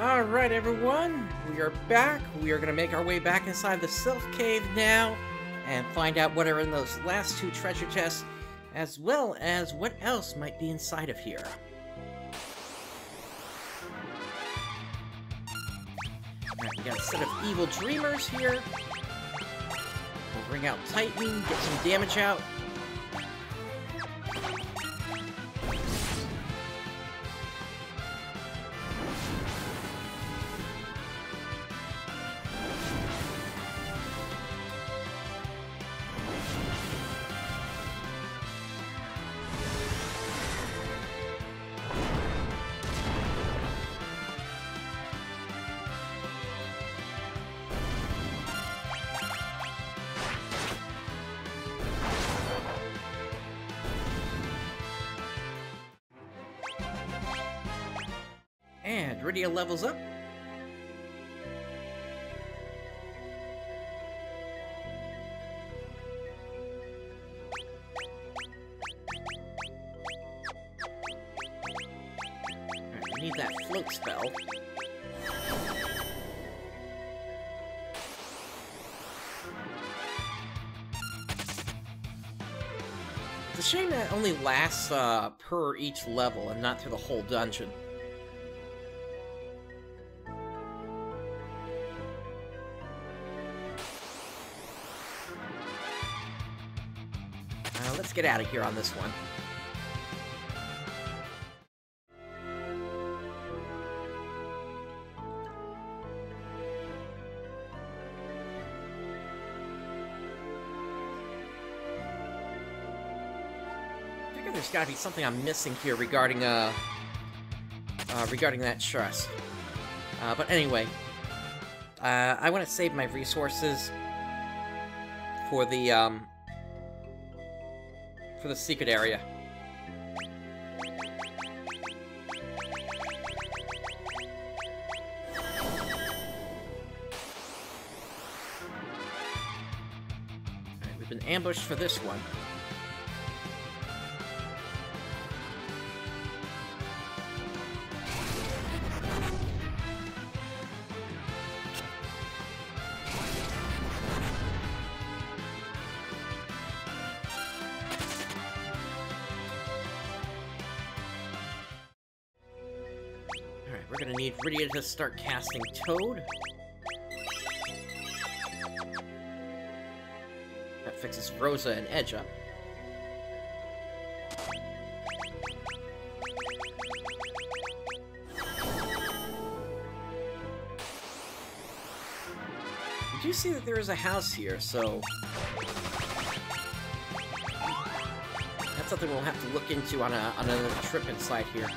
Alright everyone, we are back. We are going to make our way back inside the Sylph Cave now and find out what are in those last two treasure chests, as well as what else might be inside of here. Alright, we got a set of evil dreamers here. We'll bring out Titan, get some damage out. And Rydia levels up. Alright, we need that float spell. It's a shame that it only lasts per each level and not through the whole dungeon. Let's get out of here on this one. I figure there's gotta be something I'm missing here regarding that chest. But anyway, I want to save my resources for the secret area. Alright, we've been ambushed for this one. We're gonna need Rydia to start casting Toad. That fixes Rosa and Edge up. We do see that there is a house here, so that's something we'll have to look into on another trip inside here.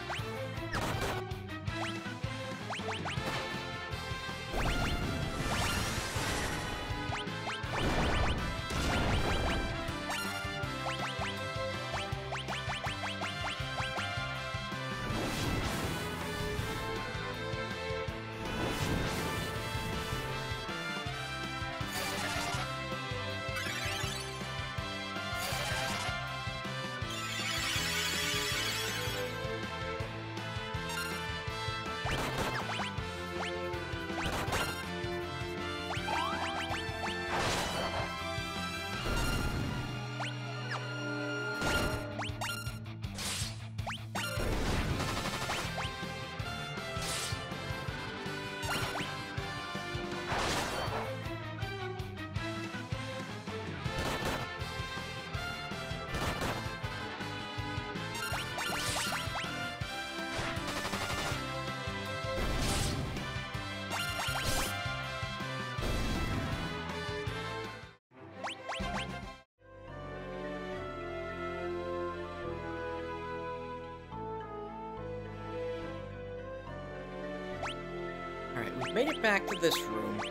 Alright, we've made it back to this room.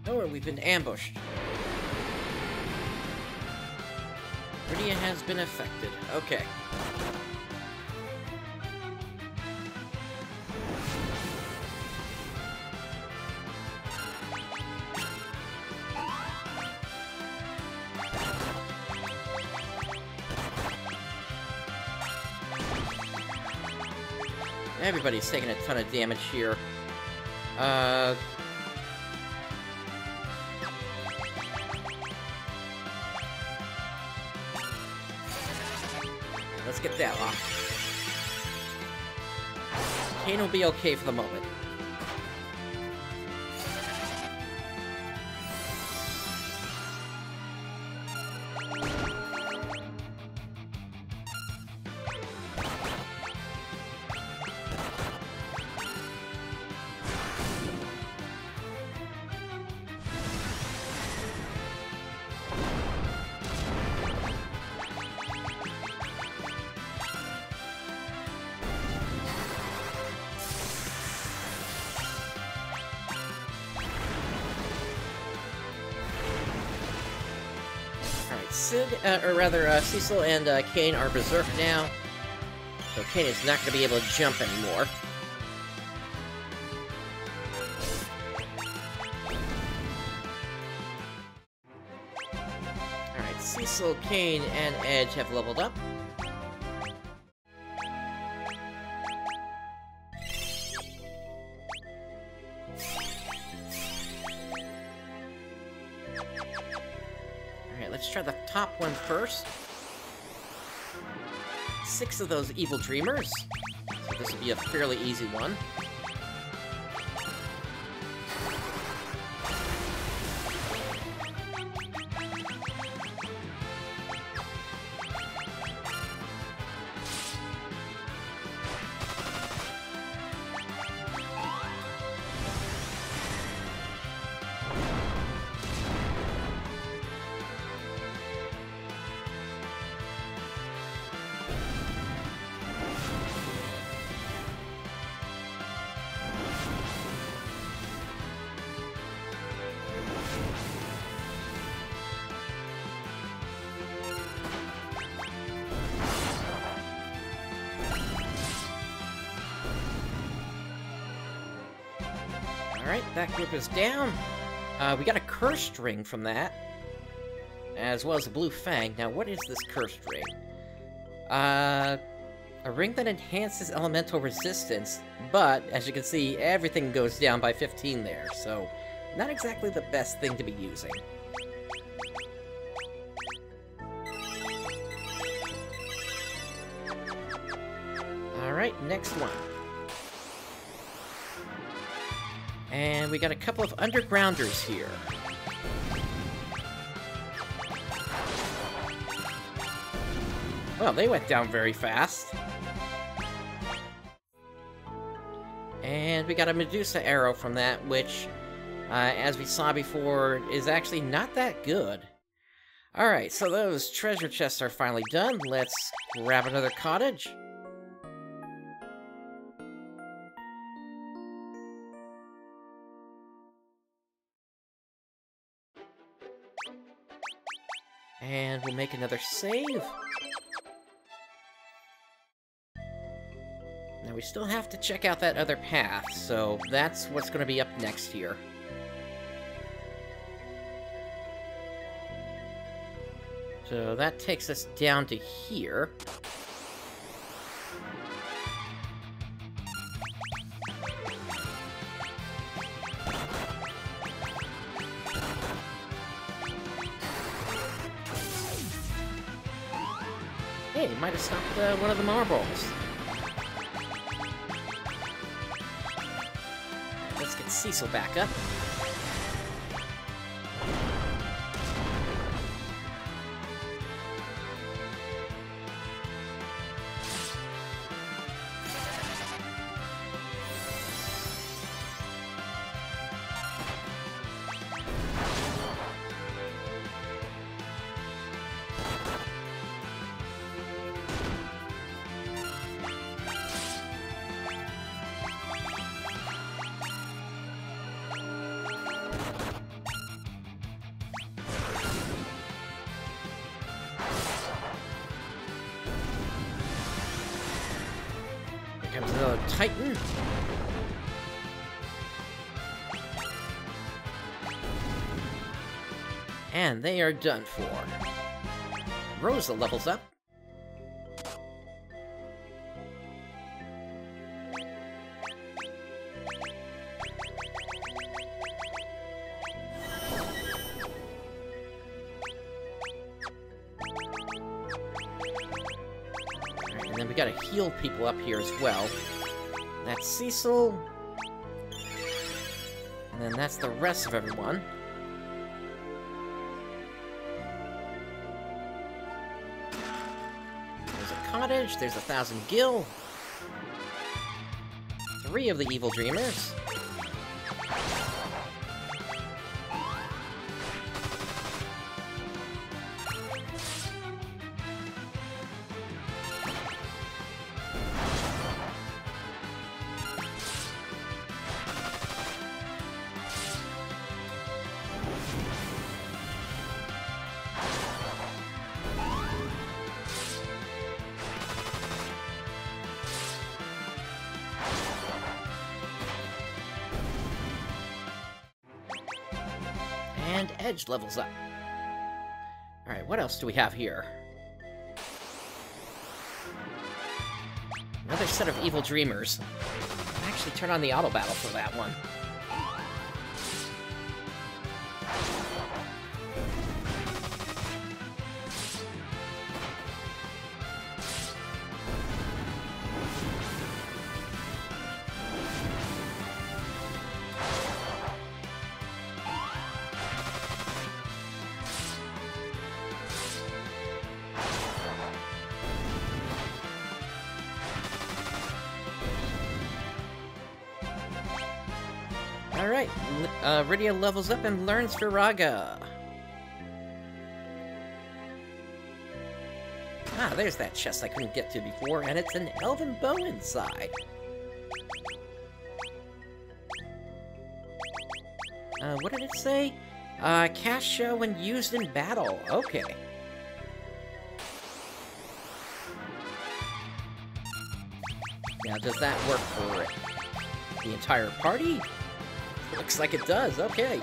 Oh, we've been ambushed. Rydia has been affected. Okay. Everybody's taking a ton of damage here. Let's get that off. Kane will be okay for the moment. Cecil and Kane are berserk now, so Kane is not going to be able to jump anymore. Alright, Cecil, Kane, and Edge have leveled up. Let's try the top one first. 6 of those evil dreamers. So this will be a fairly easy one. Alright, that group is down. We got a cursed ring from that, as well as a blue fang. Now, what is this cursed ring? A ring that enhances elemental resistance, but, as you can see, everything goes down by 15 there, so not exactly the best thing to be using. Alright, next one. And we got a couple of undergrounders here. Well, they went down very fast. And we got a Medusa arrow from that, which, as we saw before, is actually not that good. Alright, so those treasure chests are finally done. Let's grab another cottage. And we'll make another save. Now we still have to check out that other path, so that's what's going to be up next here. So that takes us down to here. Hey, might have stopped one of the marbles. Let's get Cecil back up. Comes another Titan. And they are done for. Rosa levels up. And then we gotta heal people up here as well. That's Cecil. And then that's the rest of everyone. There's a cottage, there's 1,000 gil. 3 of the evil dreamers. And Edge levels up. Alright, what else do we have here? Another set of evil dreamers. I'll actually turn on the auto battle for that one. Alright, Rydia levels up and learns Viraga. Ah, there's that chest I couldn't get to before, and it's an elven bow inside. What did it say? Cast show when used in battle. Okay. Now, does that work for the entire party? Looks like it does, okay.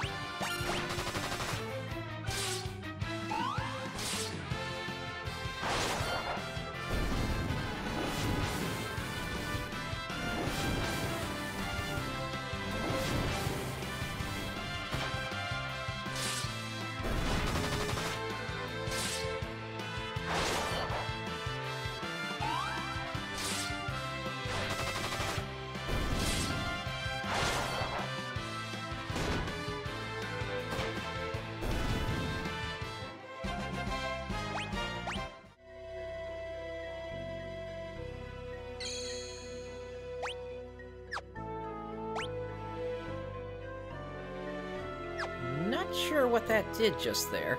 Not sure what that did just there.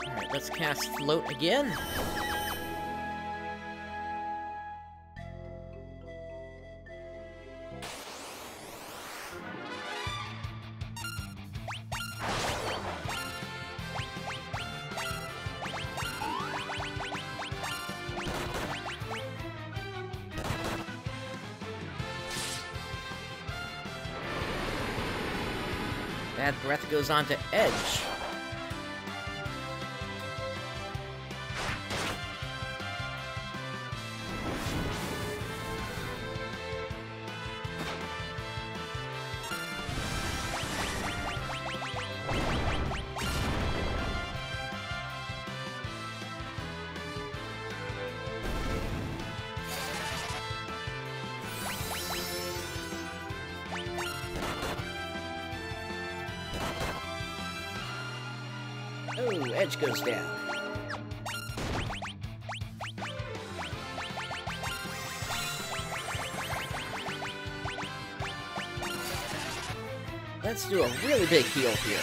Alright, let's cast Float again. Bad Breath goes on to Edge. Oh, Edge goes down. Let's do a really big heal here.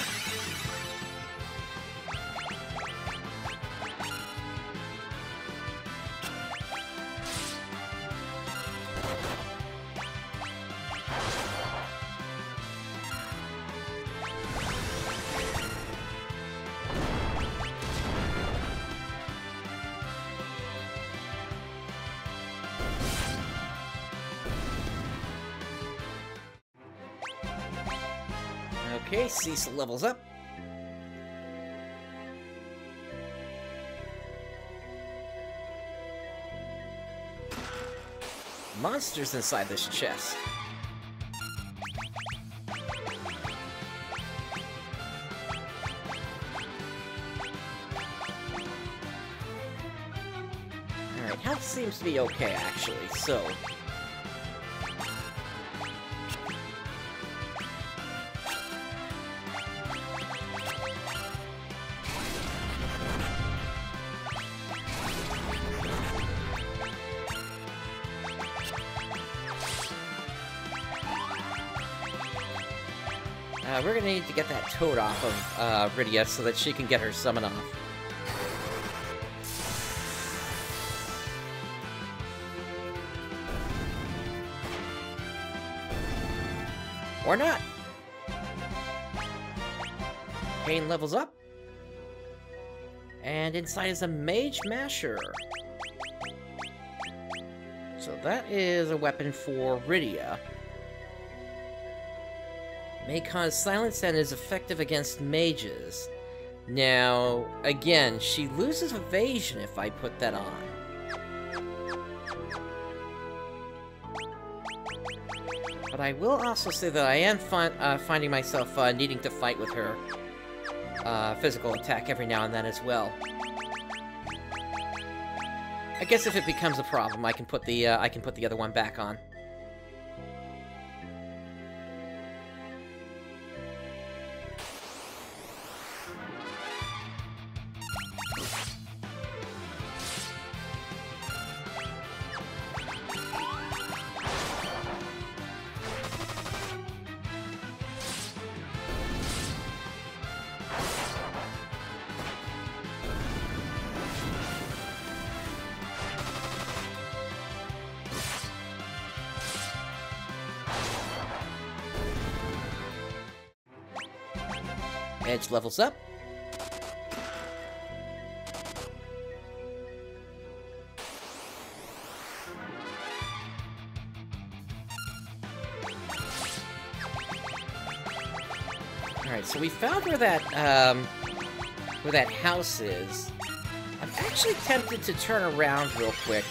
Okay, Cecil levels up. Monsters inside this chest. seems to be okay, actually, so... we're gonna need to get that toad off of Rydia so that she can get her summon off. Or not! Pain levels up. And inside is a Mage Masher. So that is a weapon for Rydia. May cause silence and is effective against mages. Now, again, she loses evasion if I put that on. But I will also say that I am finding myself needing to fight with her physical attack every now and then as well. I guess if it becomes a problem, I can put the other one back on. Edge levels up. Alright, so we found where that house is. I'm actually tempted to turn around real quick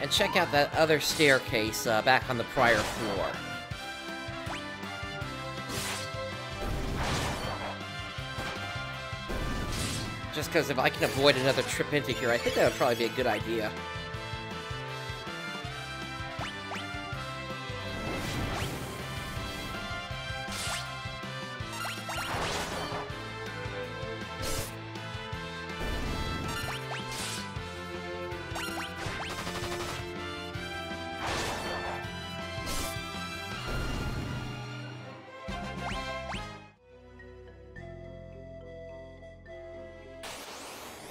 and check out that other staircase back on the prior floor. Just because if I can avoid another trip into here, I think that would probably be a good idea.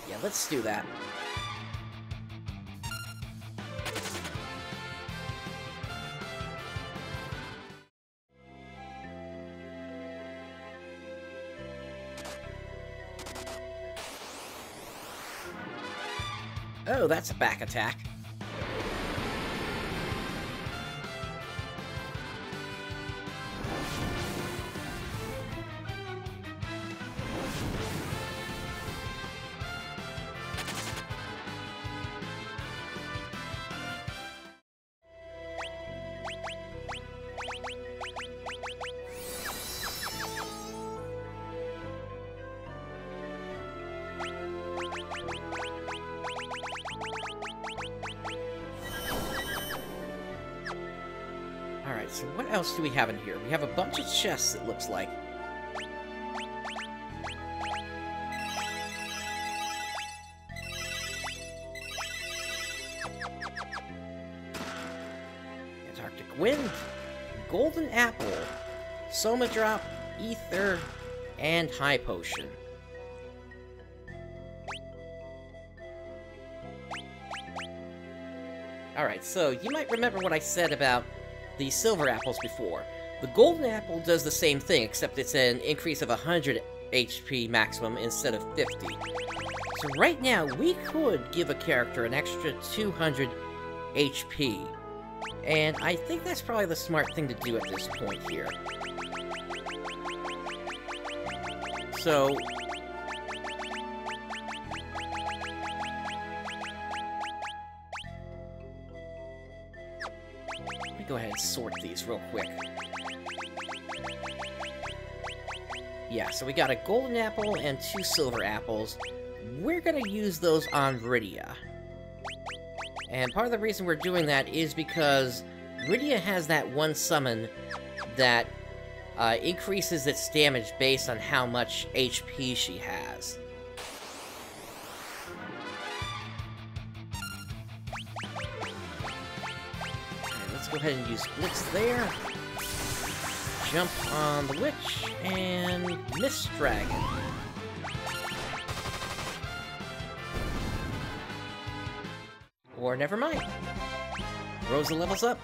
Yeah, let's do that. Oh, that's a back attack. Alright, so what else do we have in here? We have a bunch of chests, it looks like. Antarctic Wind, Golden Apple, Soma Drop, Ether, and High Potion. Alright, so you might remember what I said about the silver apples before. The golden apple does the same thing, except it's an increase of 100 HP maximum instead of 50. So right now, we could give a character an extra 200 HP. And I think that's probably the smart thing to do at this point here. So... go ahead and sort these real quick. Yeah, so we got a golden apple and 2 silver apples. We're gonna use those on Rydia. And part of the reason we're doing that is because Rydia has that one summon that increases its damage based on how much HP she has. Alright, let's go ahead and use Blitz there. Jump on the Witch, and Mist Dragon. Or never mind. Rosa levels up.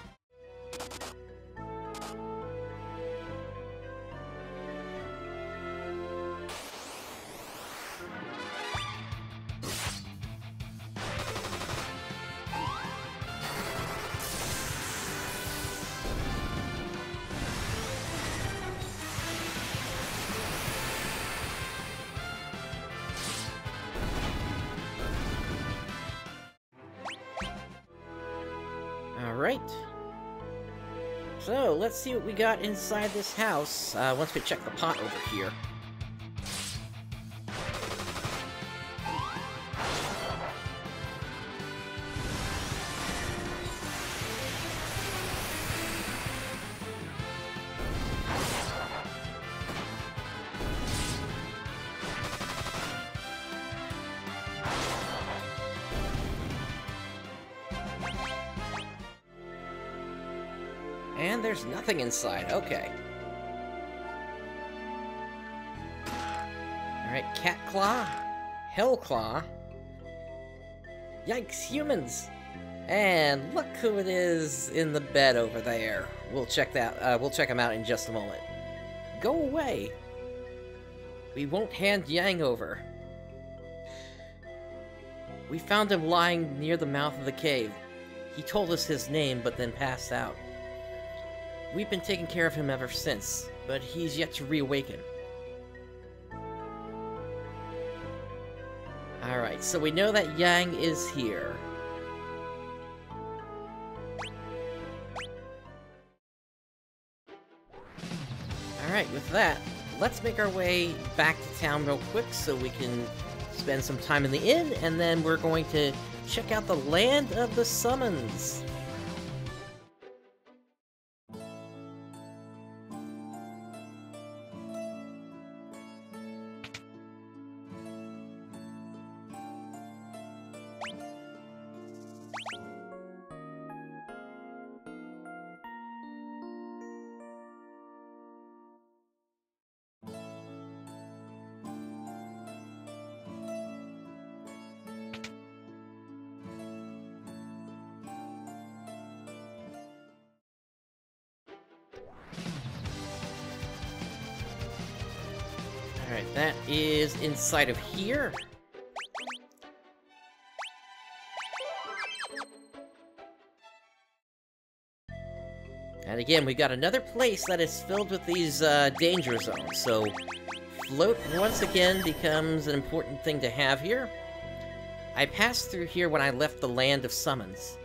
Alright. So, let's see what we got inside this house, once we check the pot over here. And there's nothing inside, okay. Alright, Cat Claw, Hell Claw. Yikes, humans! And look who it is in the bed over there. We'll check that, we'll check him out in just a moment. Go away! We won't hand Yang over. We found him lying near the mouth of the cave. He told us his name, but then passed out. We've been taking care of him ever since, but he's yet to reawaken. Alright, so we know that Yang is here. Alright, with that, let's make our way back to town real quick so we can spend some time in the inn, and then we're going to check out the Land of the Summons. Alright, that is inside of here. And again, we got another place that is filled with these danger zones, so float once again becomes an important thing to have here. I passed through here when I left the Land of Summons.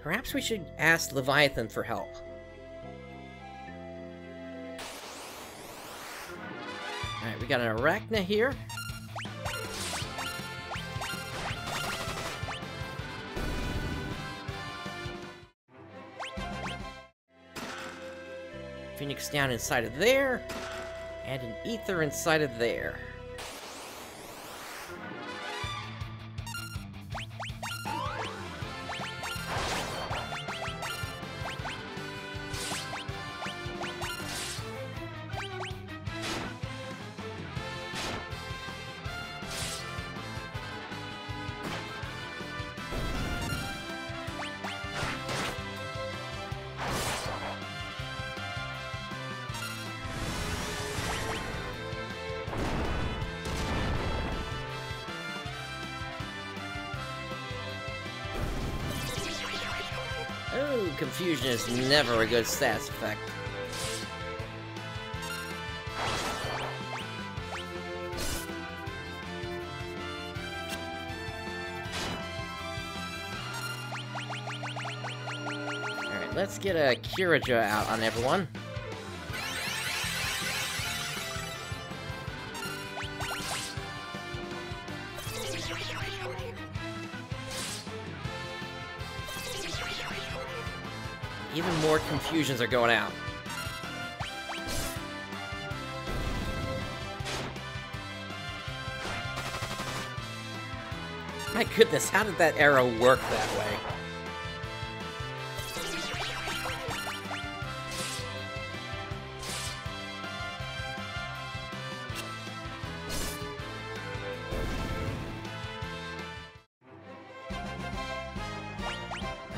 Perhaps we should ask Leviathan for help. Alright, we got an Arachna here. Phoenix down inside of there. And an Ether inside of there. Oh, confusion is never a good stats effect. Alright, let's get a Kiraja out on everyone. Even more confusions are going out. My goodness, how did that arrow work that way?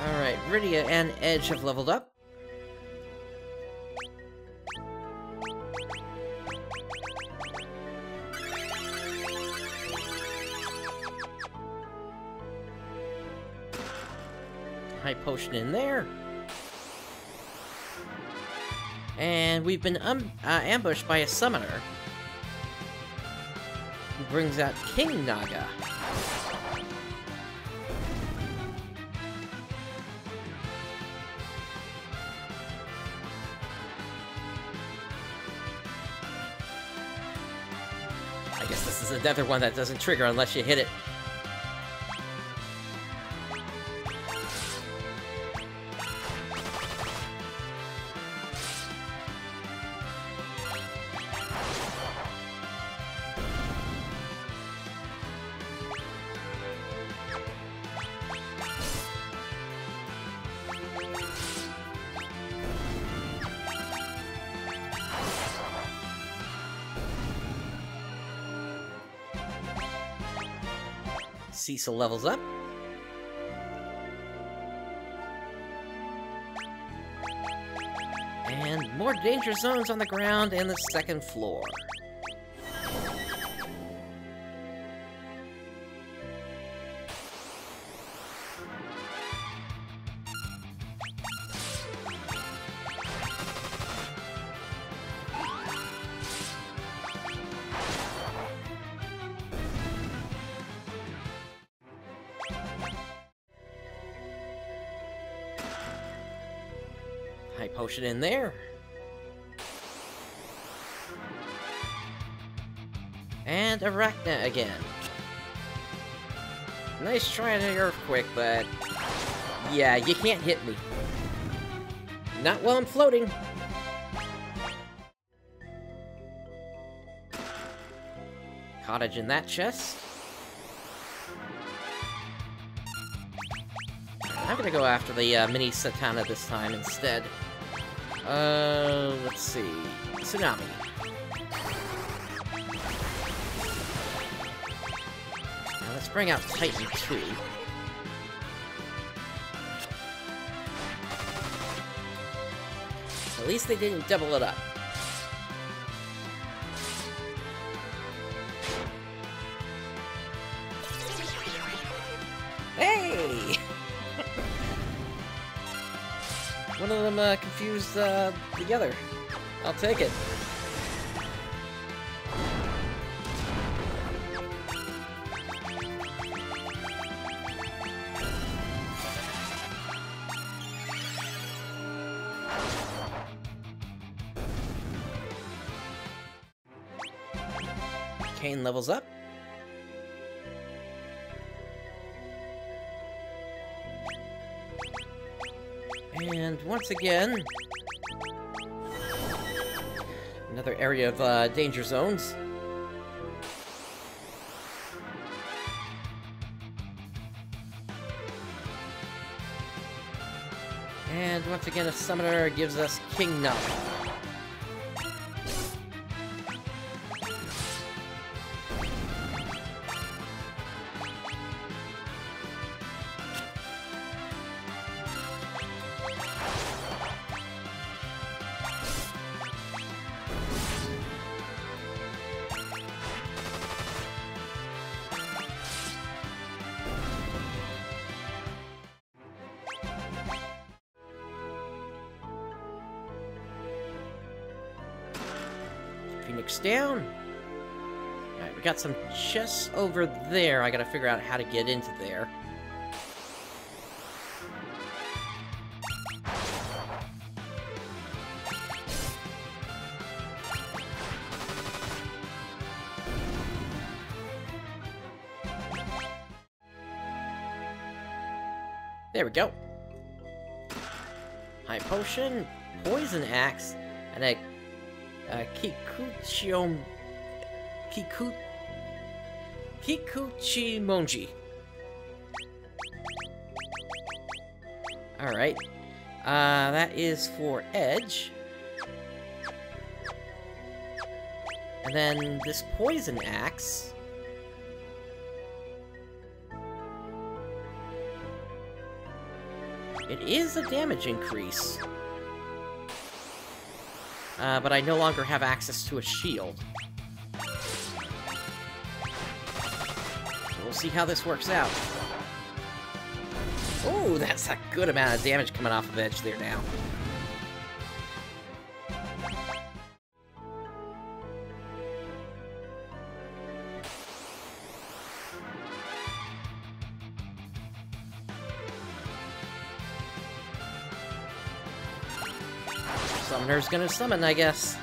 Alright, Rydia and Edge have leveled up. High potion in there. And we've been ambushed by a summoner who brings out King Naga. I guess this is another one that doesn't trigger unless you hit it. Cecil levels up. And more danger zones on the ground and the second floor. High potion in there. And Arachna again. Nice try at an earthquake, but yeah, you can't hit me. Not while I'm floating. Cottage in that chest. I'm gonna go after the mini Satana this time instead. Let's see. Tsunami. Now let's bring out Titan 2. At least they didn't double it up. Hey! One of them confused the other. I'll take it. Kane levels up. And once again, another area of danger zones. And once again, a summoner gives us King Naga. Phoenix down. Alright, we got some chests over there. I gotta figure out how to get into there. There we go. High Potion, Poison Axe, and a Kikuchimonji. Alright. That is for Edge. And then this Poison Axe. It is a damage increase. But I no longer have access to a shield. So we'll see how this works out. Oh, that's a good amount of damage coming off of Edge there now. Summoner's gonna summon, I guess.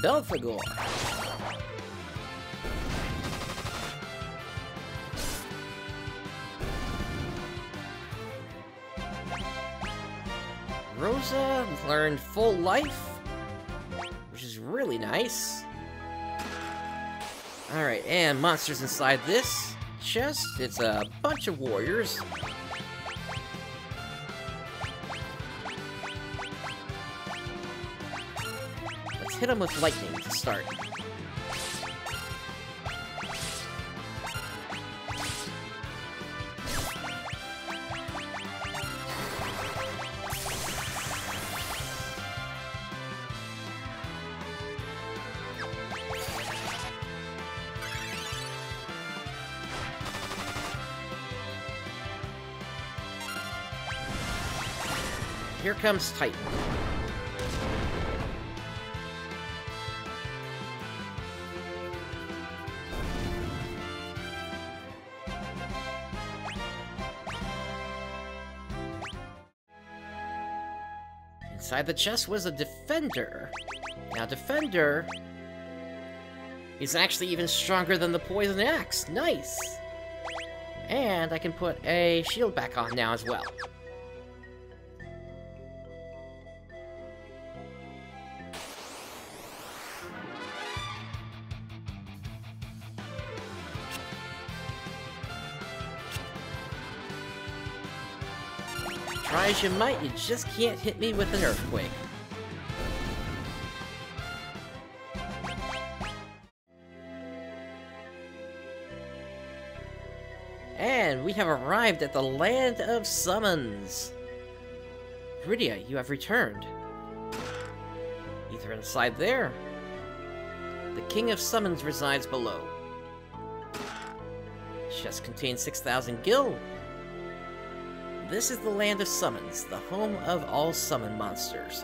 Belphegor. Rosa learned full life, which is really nice. Alright, and monsters inside this chest. It's a bunch of warriors. Let's hit them with lightning to start. Here comes Titan. Inside the chest was a Defender. Now, Defender is actually even stronger than the Poison Axe. Nice! And I can put a shield back on now as well. Try as you might, you just can't hit me with an earthquake. And we have arrived at the Land of Summons. Viridia, you have returned. Ether inside there. The King of Summons resides below. Chest contains 6,000 gil. This is the Land of Summons, the home of all summon monsters.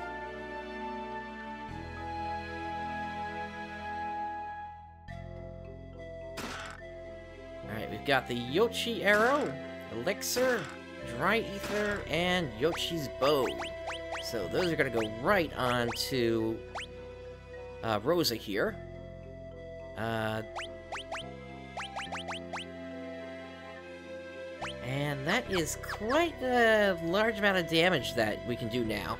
Alright, we've got the Yoshi Arrow, Elixir, Dry Ether, and Yoshi's Bow. So those are going to go right on to Rosa here. And that is quite a large amount of damage that we can do now.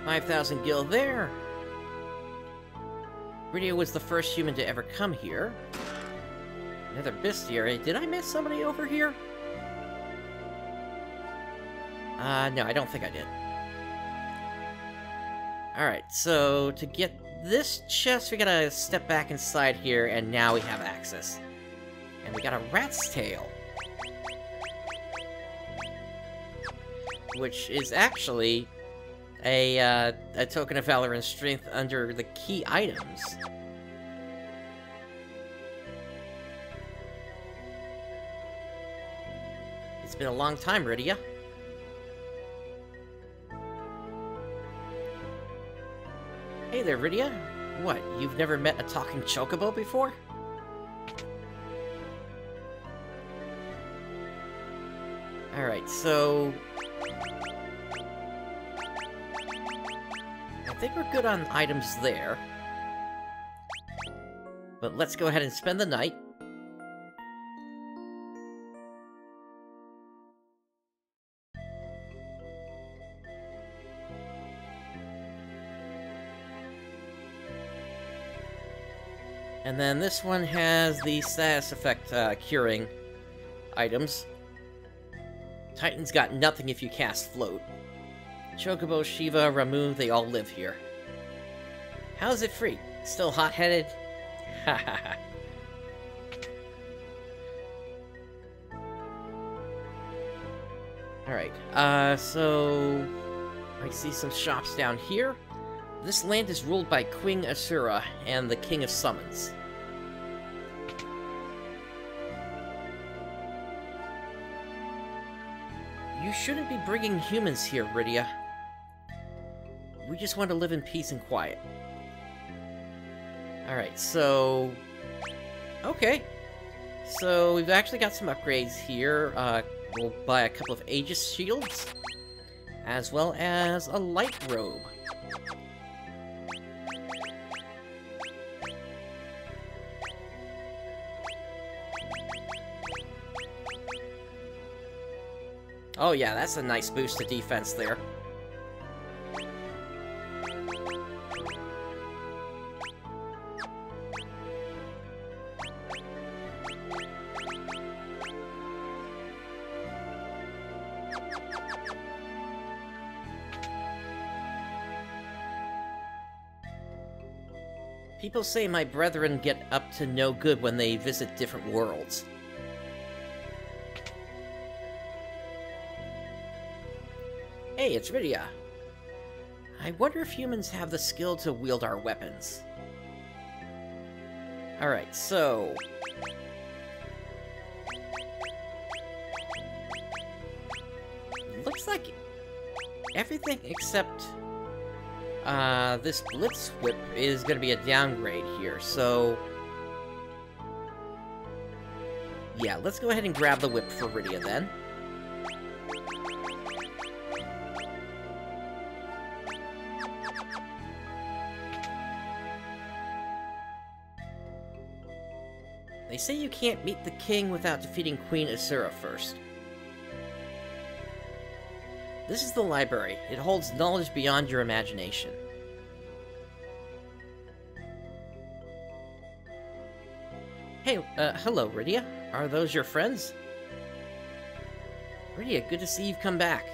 $5,000 gil there. Viridia was the first human to ever come here. Another bestiary. Did I miss somebody over here? No, I don't think I did. Alright, so to get this chest, we gotta step back inside here, and now we have access. And we got a rat's tail. Which is actually a token of valor and strength under the key items. It's been a long time, Viridia. Hey there, Viridia. What, you've never met a talking chocobo before? Alright, so... I think we're good on items there. But let's go ahead and spend the night. And then this one has the status effect curing items. Titan's got nothing if you cast Float. Chocobo, Shiva, Ramu, they all live here. How's it free? Still hot-headed? Hahaha. Alright, so... I see some shops down here. This land is ruled by Queen Asura and the King of Summons. You shouldn't be bringing humans here, Rydia. We just want to live in peace and quiet. Alright, so... Okay. So, we've actually got some upgrades here. We'll buy a couple of Aegis shields, as well as a light robe. Oh yeah, that's a nice boost to defense there. People say my brethren get up to no good when they visit different worlds. Hey, it's Rydia. I wonder if humans have the skill to wield our weapons. Alright, so... looks like everything except... this Blitz Whip is gonna be a downgrade here, so... yeah, let's go ahead and grab the whip for Rydia then. They say you can't meet the king without defeating Queen Asura first. This is the library. It holds knowledge beyond your imagination. Hey, hello, Rydia. Are those your friends? Rydia, good to see you've come back.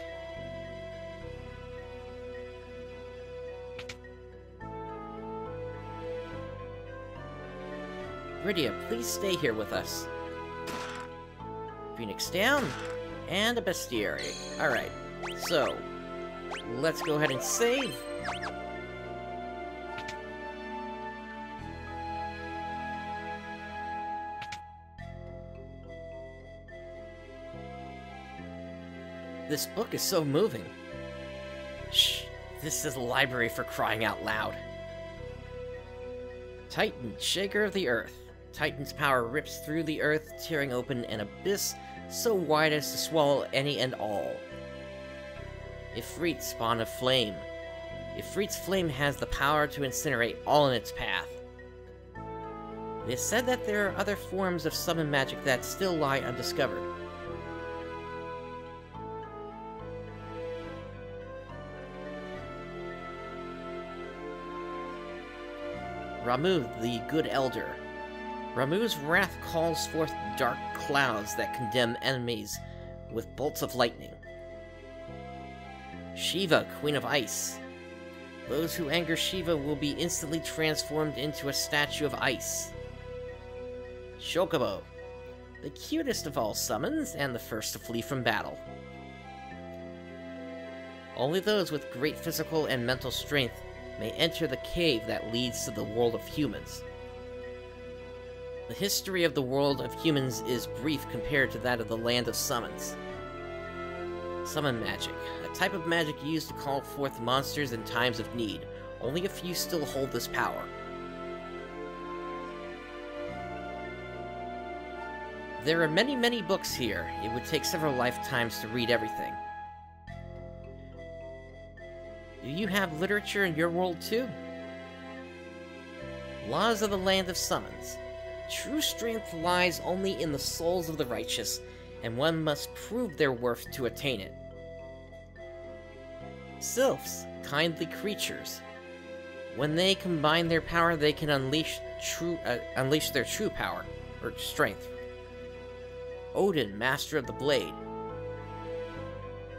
Rydia, please stay here with us. Phoenix down, and a bestiary. Alright, so, let's go ahead and save. This book is so moving. Shh, this is a library for crying out loud. Titan, shaker of the earth. Titan's power rips through the earth, tearing open an abyss so wide as to swallow any and all. Ifrit, spawn of flame. Ifrit's flame has the power to incinerate all in its path. It is said that there are other forms of summon magic that still lie undiscovered. Ramu, the Good Elder. Ramu's wrath calls forth dark clouds that condemn enemies with bolts of lightning. Shiva, Queen of Ice. Those who anger Shiva will be instantly transformed into a statue of ice. Chocobo, the cutest of all summons and the first to flee from battle. Only those with great physical and mental strength may enter the cave that leads to the world of humans. The history of the world of humans is brief compared to that of the land of summons. Summon magic, a type of magic used to call forth monsters in times of need. Only a few still hold this power. There are many, many books here. It would take several lifetimes to read everything. Do you have literature in your world too? Laws of the Land of Summons. True strength lies only in the souls of the righteous, and one must prove their worth to attain it. Sylphs, kindly creatures. When they combine their power, they can unleash their true power, or strength. Odin, master of the blade.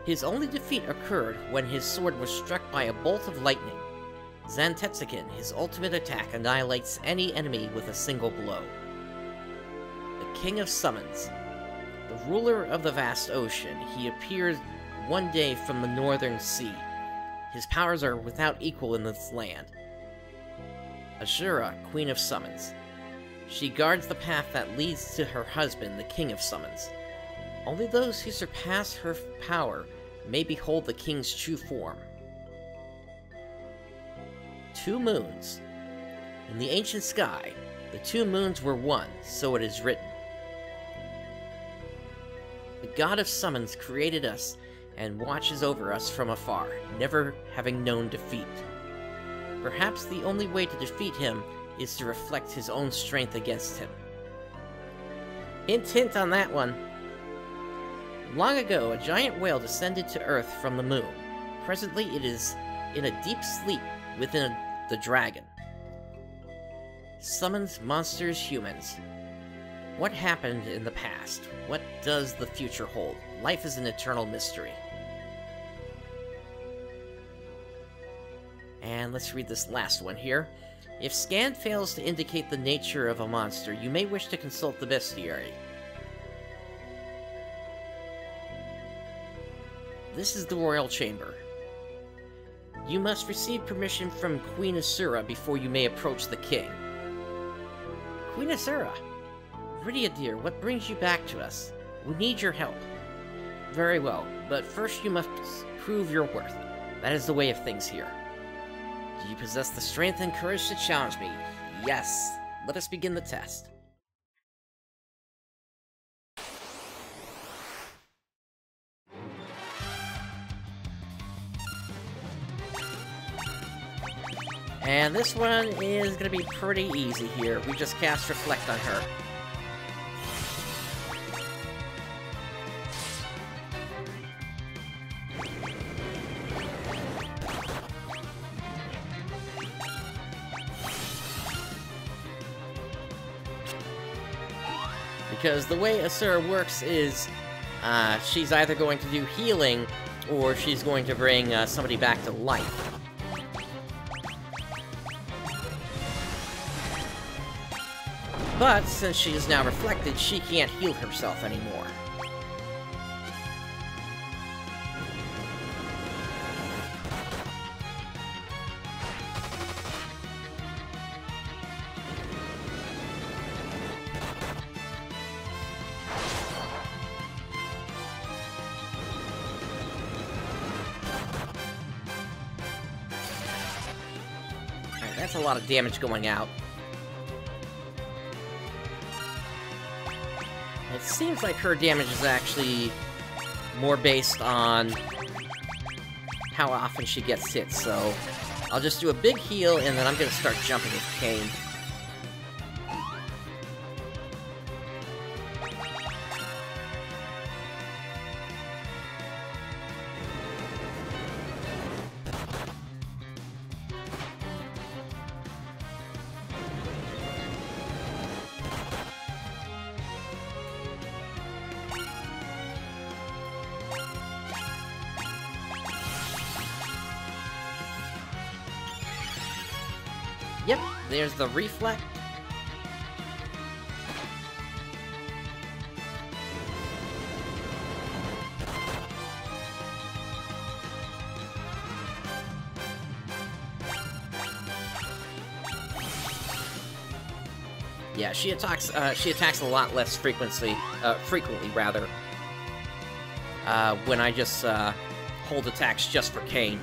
His only defeat occurred when his sword was struck by a bolt of lightning. Zantetsuken, his ultimate attack, annihilates any enemy with a single blow. The King of Summons. The ruler of the vast ocean, he appears one day from the northern sea. His powers are without equal in this land. Ashura, Queen of Summons. She guards the path that leads to her husband, the King of Summons. Only those who surpass her power may behold the king's true form. 2 moons. In the ancient sky, the 2 moons were one, so it is written. The God of Summons created us and watches over us from afar, never having known defeat. Perhaps the only way to defeat him is to reflect his own strength against him. Hint, hint on that one. Long ago, a giant whale descended to Earth from the moon. Presently, it is in a deep sleep within the dragon. Summons monsters, humans. What happened in the past? What does the future hold? Life is an eternal mystery. And let's read this last one here. If scan fails to indicate the nature of a monster, you may wish to consult the bestiary. This is the royal chamber. You must receive permission from Queen Asura before you may approach the king. Queen Asura! Rydia dear, what brings you back to us? We need your help. Very well, but first you must prove your worth. That is the way of things here. Do you possess the strength and courage to challenge me? Yes. Let us begin the test. And this one is going to be pretty easy here. We just cast Reflect on her. Because the way Asura works is, she's either going to do healing, or she's going to bring somebody back to life. But, since she is now reflected, she can't heal herself anymore. Alright, that's a lot of damage going out. It seems like her damage is actually more based on how often she gets hit, so I'll just do a big heal, and then I'm gonna start jumping with Cain. Yep, there's the Reflect. Yeah, she attacks a lot less frequently rather, when I just hold attacks just for Cain.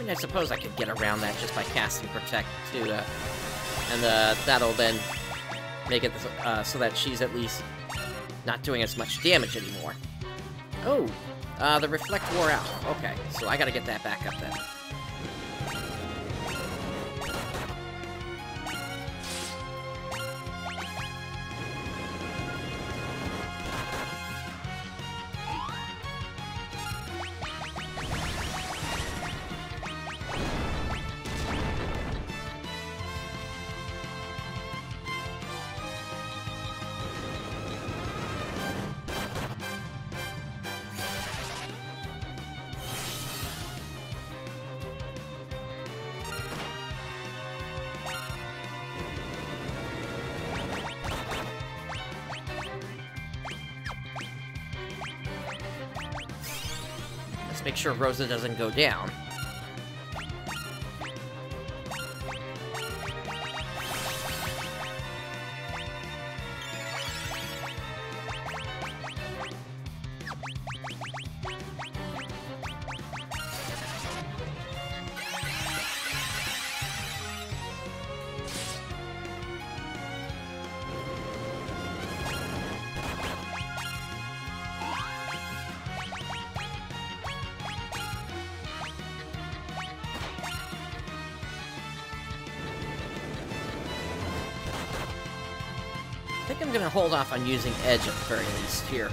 mean, I suppose I could get around that just by casting Protect, too, and that'll then make it so that she's at least not doing as much damage anymore. Oh, the Reflect wore out. Okay, so I gotta get that back up then. Make sure Rosa doesn't go down. I think I'm gonna hold off on using Edge at the very least here.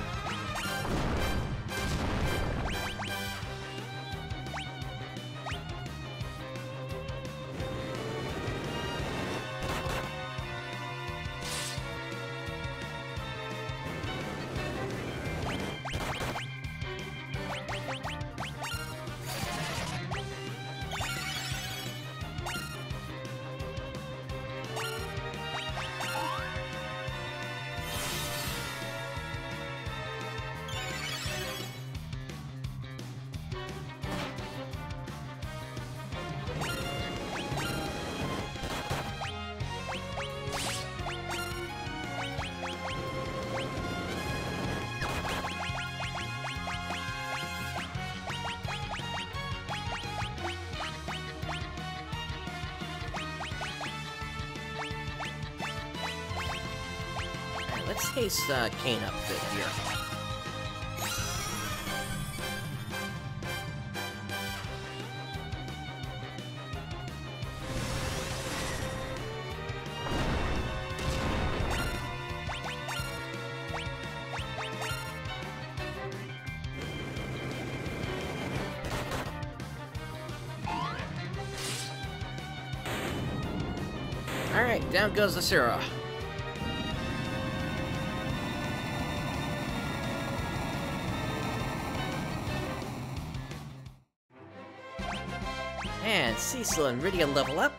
Let's haste Kane up a bit here. Alright, down goes Asura. And Cecil and Rydia level up.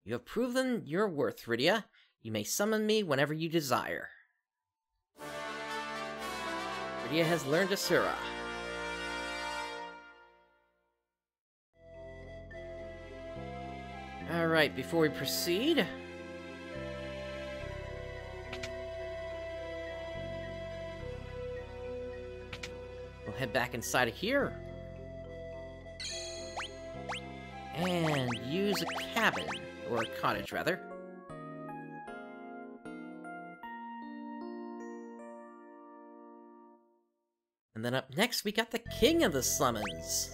You have proven your worth, Rydia. You may summon me whenever you desire. Rydia has learned Asura. Alright, before we proceed... we'll head back inside of here. And use a cabin, or a cottage, rather. And then up next, we got the King of the Summons.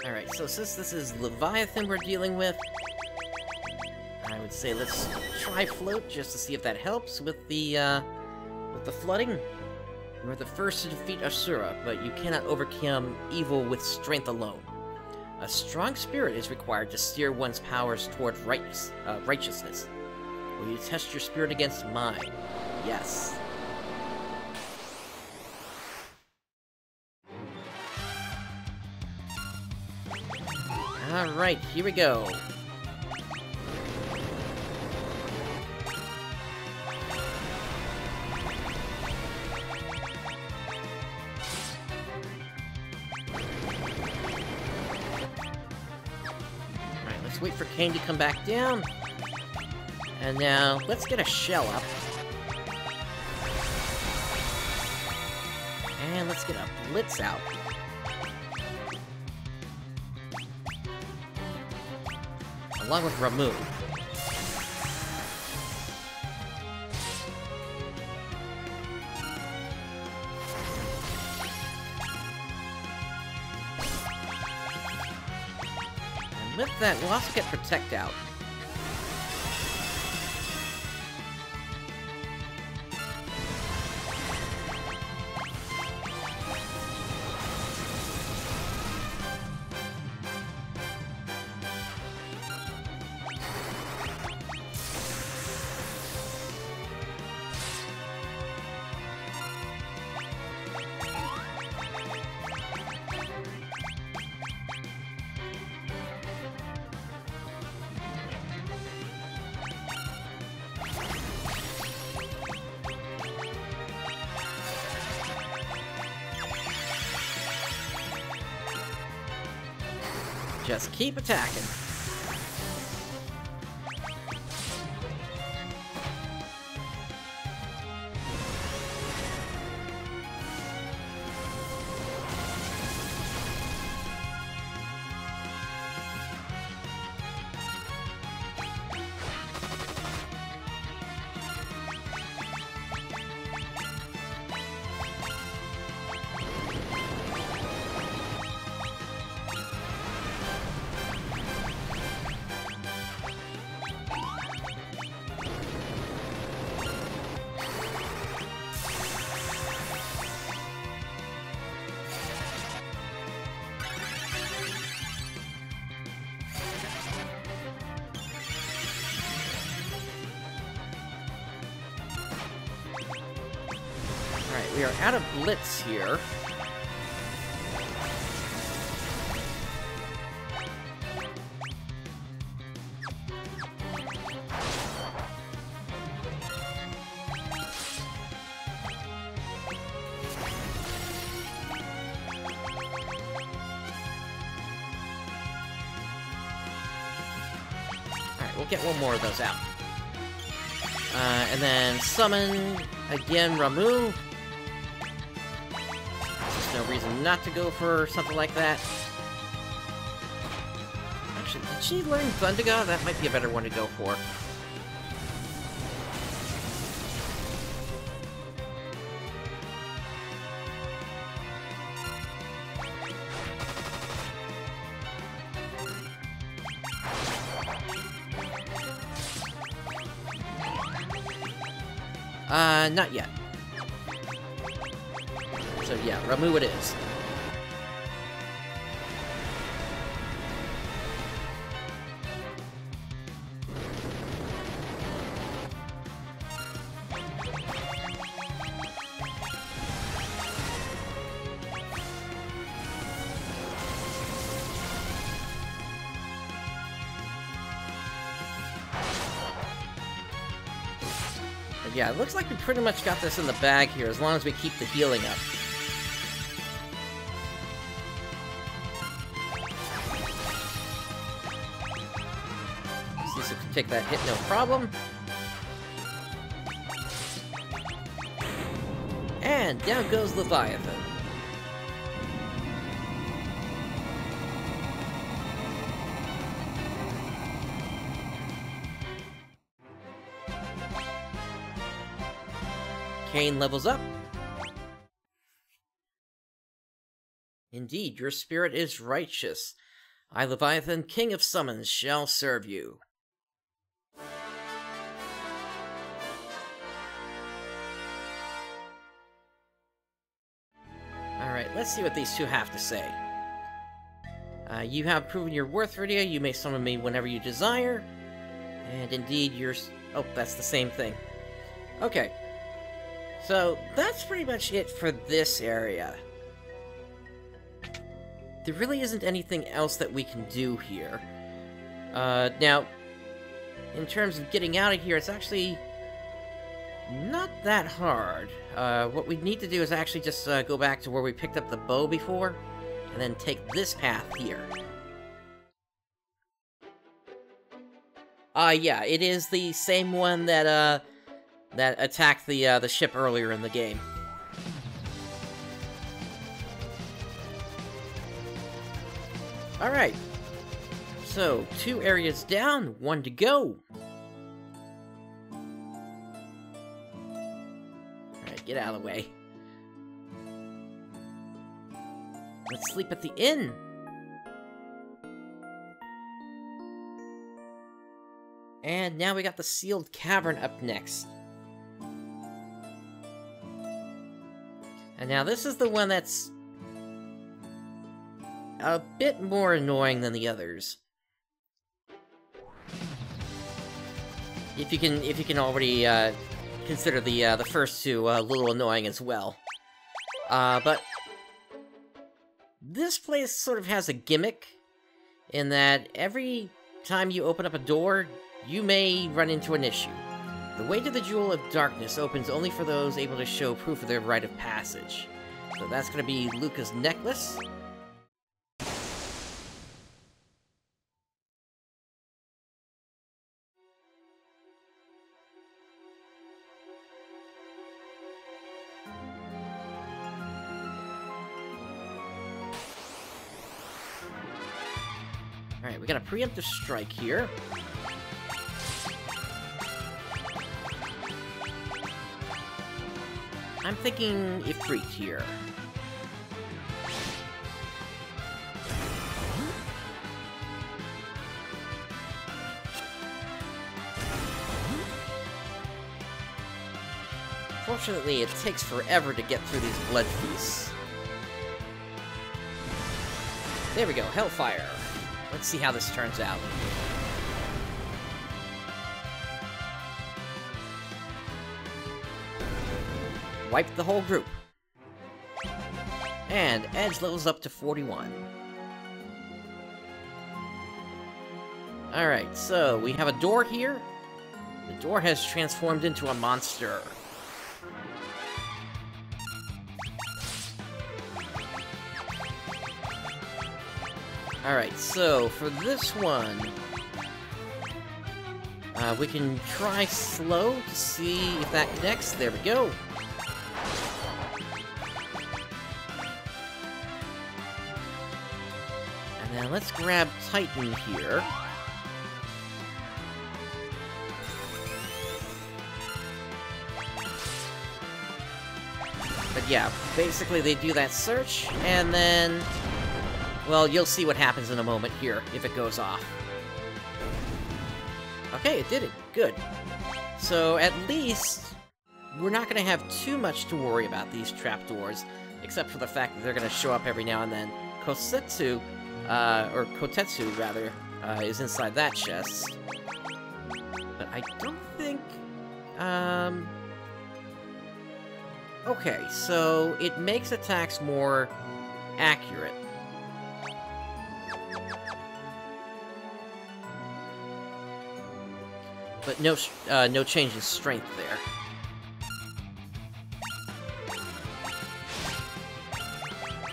Alright, so since this is Leviathan we're dealing with, I would say let's try Float just to see if that helps with the flooding. You are the first to defeat Asura, but you cannot overcome evil with strength alone. A strong spirit is required to steer one's powers toward righteousness. Will you test your spirit against mine? Yes. Alright, here we go. Let's wait for Kane to come back down. And now, let's get a shell up. And let's get a blitz out. Along with Ramu. And with that, we'll also get Protect out. Just keep attacking. Alright, we are out of Blitz here. Alright, we'll get one more of those out. And then summon, again, Ramu. There's no reason not to go for something like that. Actually, did she learn Thundaga? That might be a better one to go for. Not yet. So yeah, Ramu it is. Yeah, it looks like we pretty much got this in the bag here, as long as we keep the healing up. Cecil can take that hit, no problem. And down goes Leviathan. Kane levels up. Indeed, your spirit is righteous. I, Leviathan, King of Summons, shall serve you. Alright, let's see what these two have to say. You have proven your worth, Rydia. You may summon me whenever you desire. And indeed, you're... Oh, that's the same thing. Okay. So, that's pretty much it for this area. There really isn't anything else that we can do here. Now, in terms of getting out of here, it's actually not that hard. What we need to do is actually just go back to where we picked up the bow before, and then take this path here. Yeah, it is the same one that attacked the ship earlier in the game. Alright. So, 2 areas down, 1 to go. Alright, get out of the way. Let's sleep at the inn. And now we got the sealed cavern up next. And now this is the one that's a bit more annoying than the others. If you can already consider the first 2 a little annoying as well. But this place sort of has a gimmick in that every time you open up a door, you may run into an issue. The way to the Jewel of Darkness opens only for those able to show proof of their rite of passage. So that's gonna be Luca's necklace. Alright, we got a preemptive strike here. I'm thinking Ifrit here. Fortunately, it takes forever to get through these blood feasts. There we go, Hellfire. Let's see how this turns out. Wiped the whole group. And Edge levels up to 41. Alright, so we have a door here. The door has transformed into a monster. Alright, so for this one, we can try slow to see if that connects. There we go. And then let's grab Titan here. But yeah, basically they do that search, and then, well, you'll see what happens in a moment here, if it goes off. Okay, it did it. Good. So, at least, we're not going to have too much to worry about these trapdoors, except for the fact that they're going to show up every now and then. Kotetsu, rather, is inside that chest. But I don't think, okay, so it makes attacks more accurate. But no change in strength there.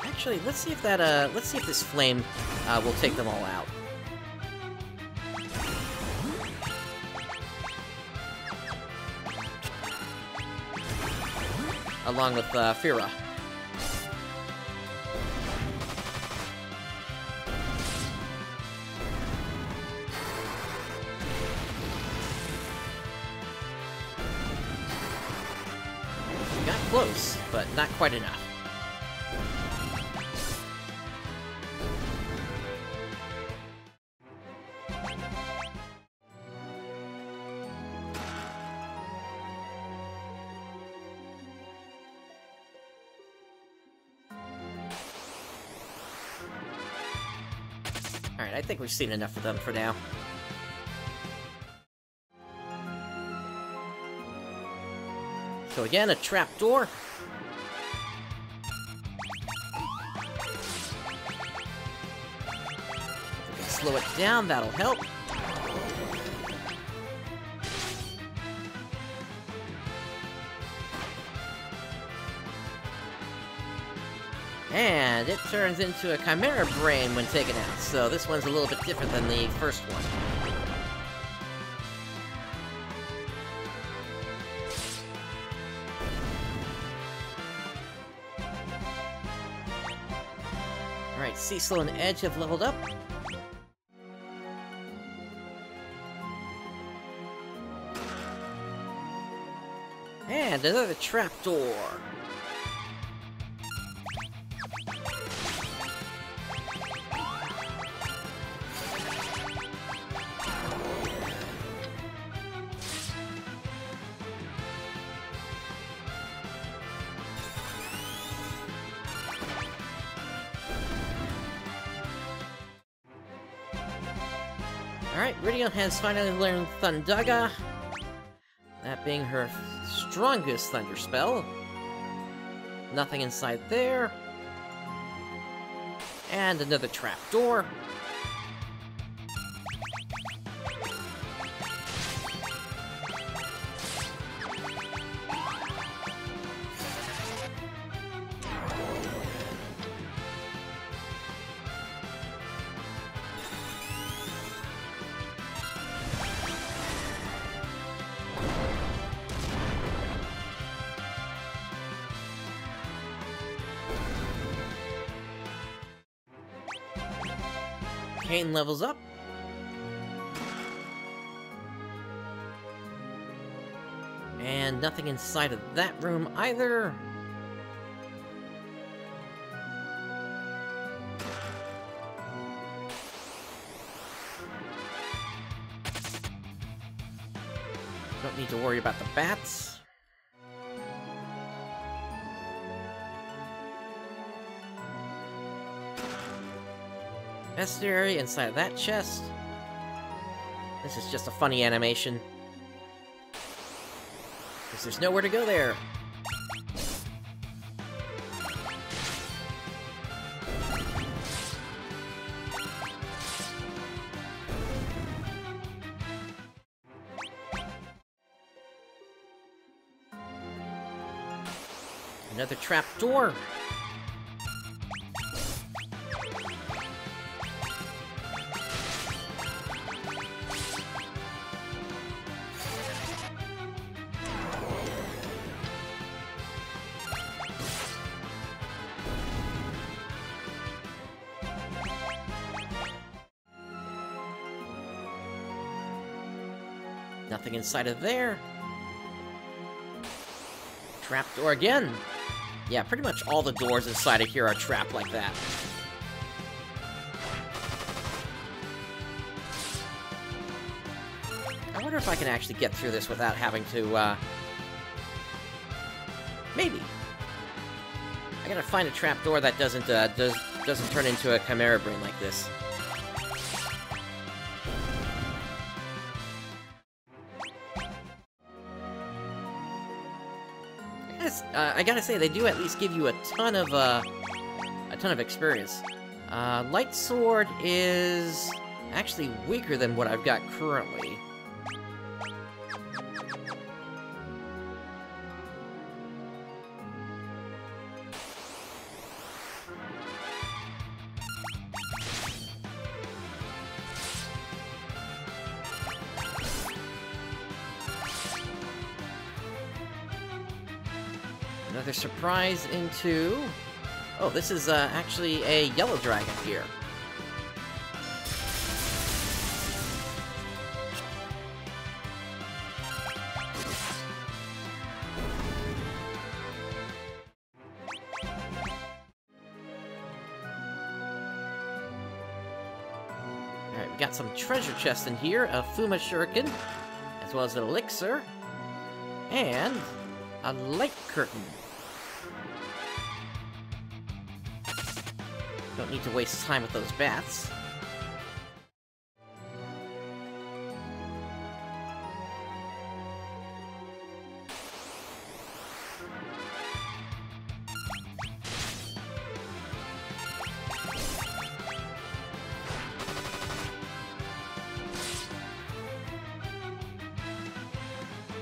Actually, let's see if that, let's see if this flame, will take them all out. Along with, Fira. Got close, but not quite enough. Alright, I think we've seen enough of them for now. So again, a trapdoor. If we can slow it down, that'll help. And it turns into a Chimera Brain when taken out, so this one's a little bit different than the first one. Alright, Cecil and Edge have leveled up. And another trapdoor. Alright, Ridion has finally learned Thundaga, that being her strongest thunder spell. Nothing inside there. And another trapdoor. Kane levels up. And nothing inside of that room either. Don't need to worry about the bats. Necessary inside of that chest. This is just a funny animation, because there's nowhere to go there. Another trap door. Nothing inside of there. Trapdoor again. Yeah, pretty much all the doors inside of here are trapped like that. I wonder if I can actually get through this without having to, maybe. I gotta find a trapdoor that doesn't turn into a Chimera Brain like this. I gotta say, they do at least give you a ton of experience. Light Sword is actually weaker than what I've got currently. Another surprise into... Oh, this is actually a yellow dragon here. Alright, we got some treasure chests in here, a Fuma Shuriken, as well as an elixir, and a light curtain. Don't need to waste time with those bats.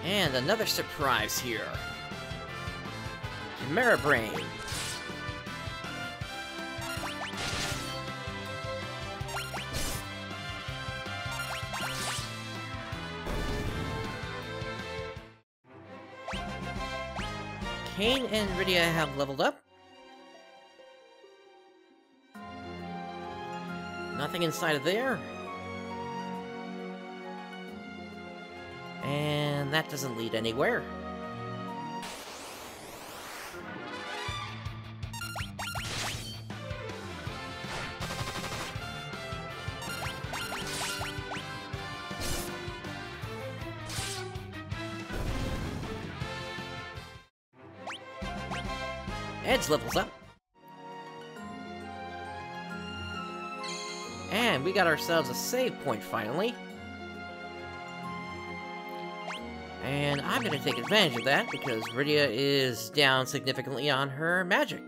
And another surprise here. Chimera Brain. Kane and Rydia have leveled up. Nothing inside of there. And that doesn't lead anywhere. Edge levels up. And we got ourselves a save point finally. And I'm going to take advantage of that because Rydia is down significantly on her magic.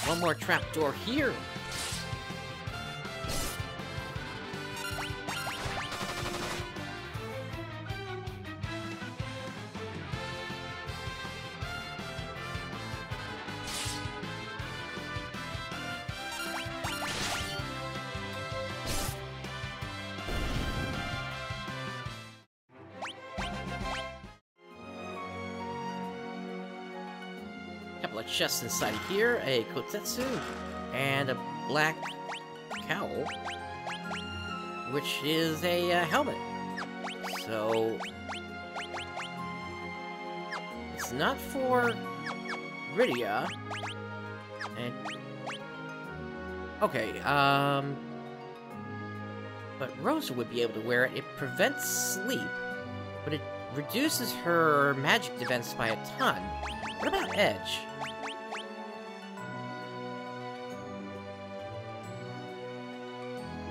One more trapdoor here. Couple of chests inside of here, a kotetsu, and a black cowl, which is a helmet. So it's not for Rydia. And okay, but Rosa would be able to wear it. It prevents sleep, but it reduces her magic defense by a ton. What about Edge?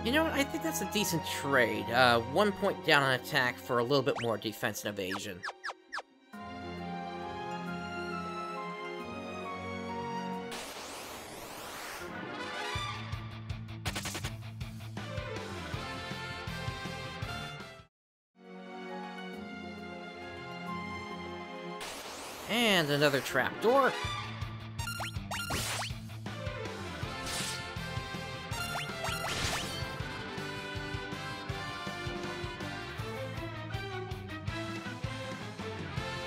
You know what, I think that's a decent trade. 1 point down on attack for a little bit more defense and evasion. And another trapdoor.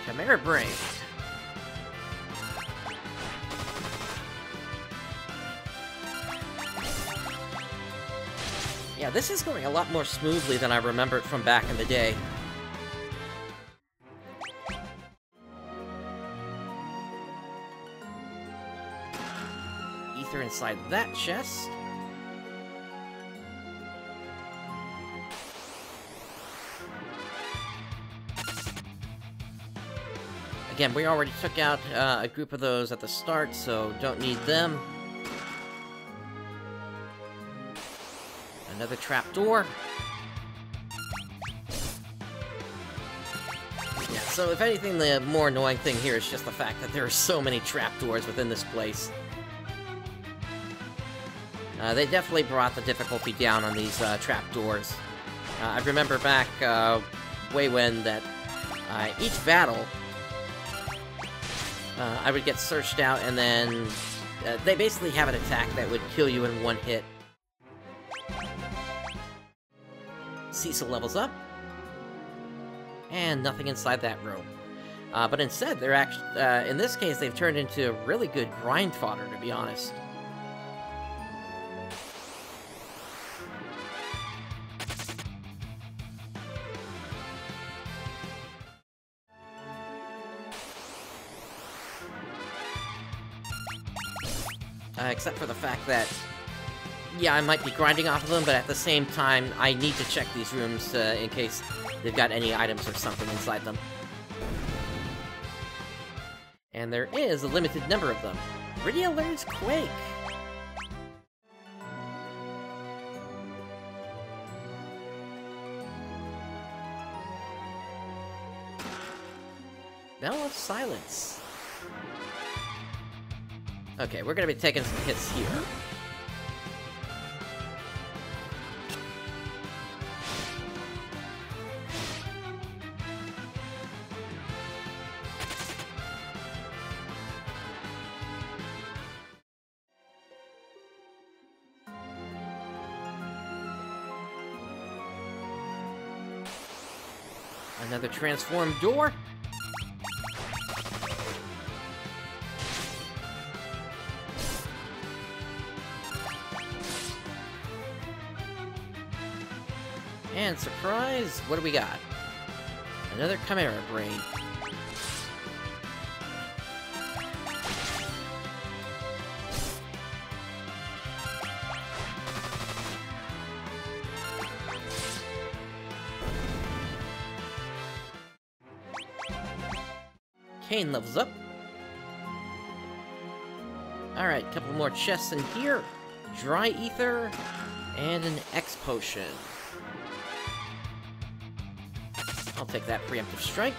Chimera Brain. Yeah, this is going a lot more smoothly than I remembered from back in the day. Ether inside that chest. Again, we already took out a group of those at the start, so don't need them. Another trapdoor. Yeah, so if anything, the more annoying thing here is just the fact that there are so many trapdoors within this place. They definitely brought the difficulty down on these trapdoors. I remember back way when that each battle, I would get searched out, and then they basically have an attack that would kill you in one hit. Cecil levels up, and nothing inside that room. But instead, they're actually, in this case, they've turned into really good grind fodder, to be honest. Except for the fact that, yeah, I might be grinding off of them, but at the same time, I need to check these rooms in case they've got any items or something inside them. And there is a limited number of them. Rydia learns Quake! Bell of Silence. Okay, we're gonna be taking some hits here. Another transformed door. And surprise, what do we got? Another Chimera Brain. Kane levels up. Alright, a couple more chests in here. Dry Ether, and an X Potion. I'll take that preemptive strike.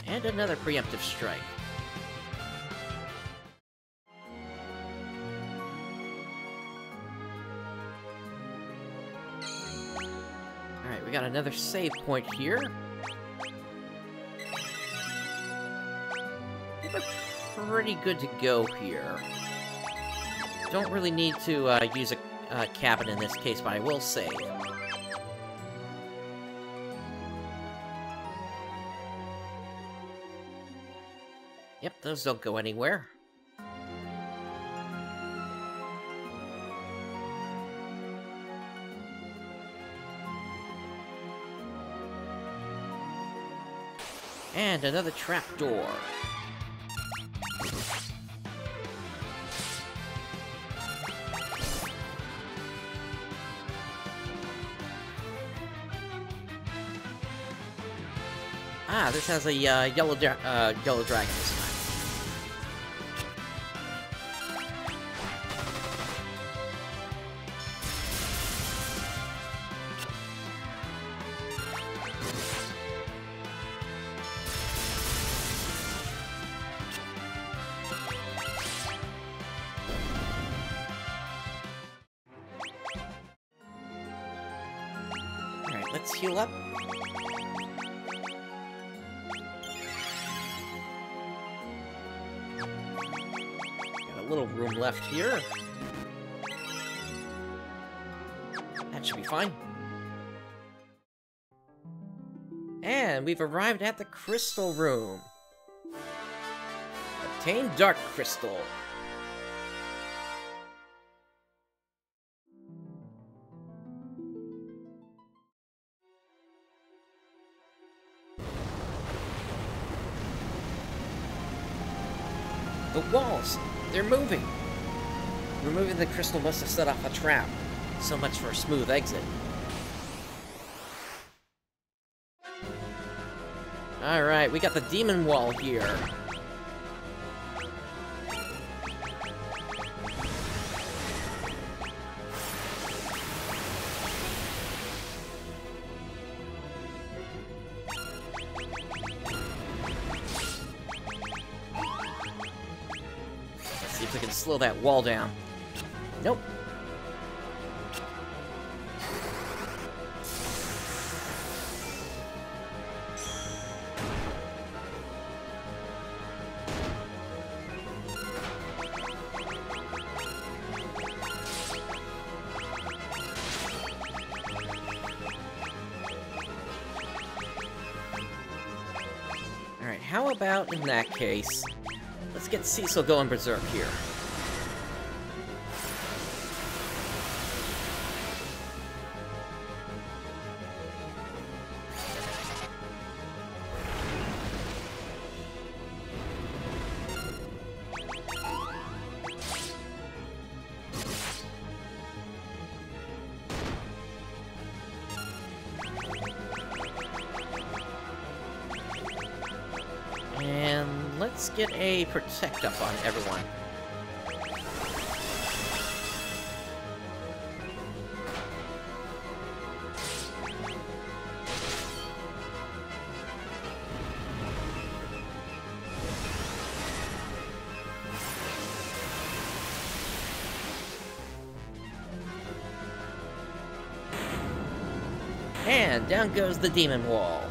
And another preemptive strike. Alright, we got another save point here. Pretty good to go here. Don't really need to use a cabin in this case, but I will save. Yep, those don't go anywhere. And another trapdoor. Ah, this has a yellow dragon this time. Alright, let's heal up. Little room left here. That should be fine. And we've arrived at the crystal room. Obtain dark crystal. The walls! They're moving! Removing the crystal must have set off a trap. So much for a smooth exit. Alright, we got the demon wall here. Let's see if we can slow that wall down. Nope. Alright, how about in that case, let's get Cecil going berserk here. And let's get a protect up on everyone. And down goes the demon wall.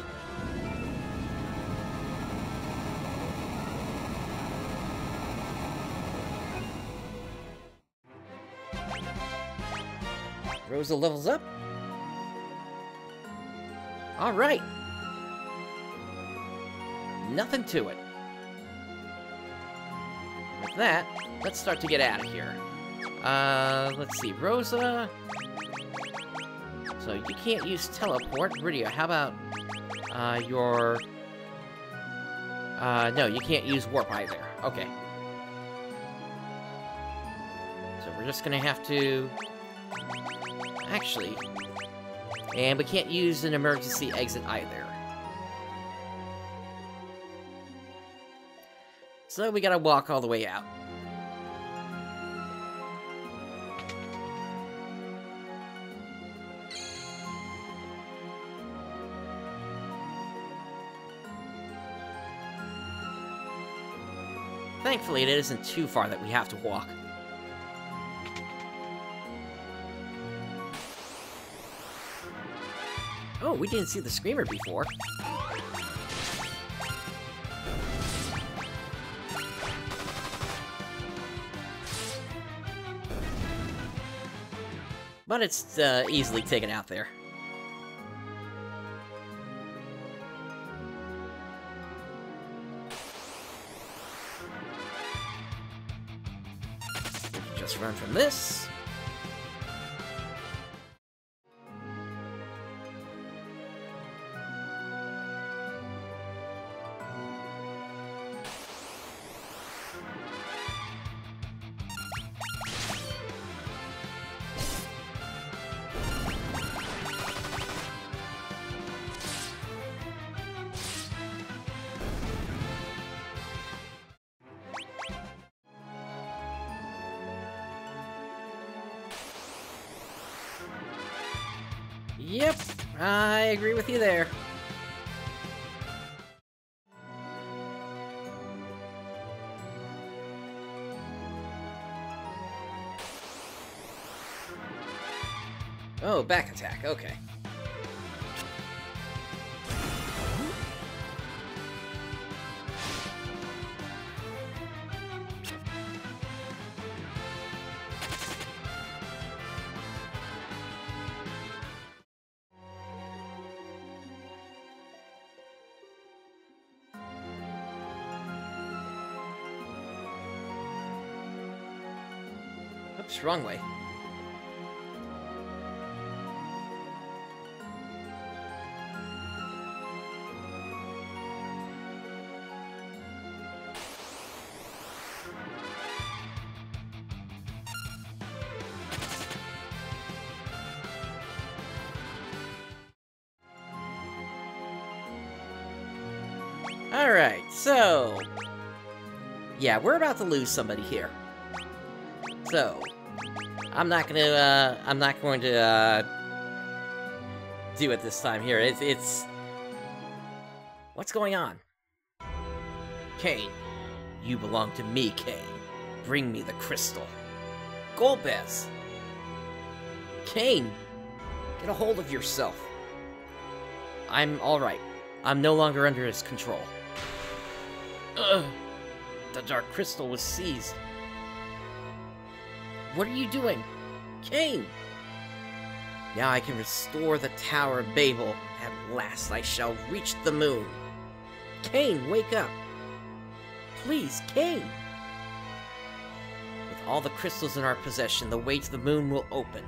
Rosa levels up. Alright. Nothing to it. With that, let's start to get out of here. Let's see, Rosa... So, you can't use teleport. Rydia, how about, your... no, you can't use warp either. Okay. So, we're just gonna have to... Actually... And we can't use an emergency exit either. So, we gotta walk all the way out. Thankfully, it isn't too far that we have to walk. Oh, we didn't see the Screamer before. But it's easily taken out there. Just run from this. Yep, I agree with you there. Oh, back attack, okay. Oops, wrong way. Alright, so... Yeah, we're about to lose somebody here. So... I'm not going to do it this time here. It's... What's going on? Cain, you belong to me, Cain. Bring me the crystal. Golbez! Cain, get a hold of yourself. I'm alright. I'm no longer under his control. Ugh! The Dark Crystal was seized. What are you doing? Cain! Now I can restore the Tower of Babel. At last I shall reach the moon. Cain, wake up! Please, Cain! With all the crystals in our possession, the way to the moon will open.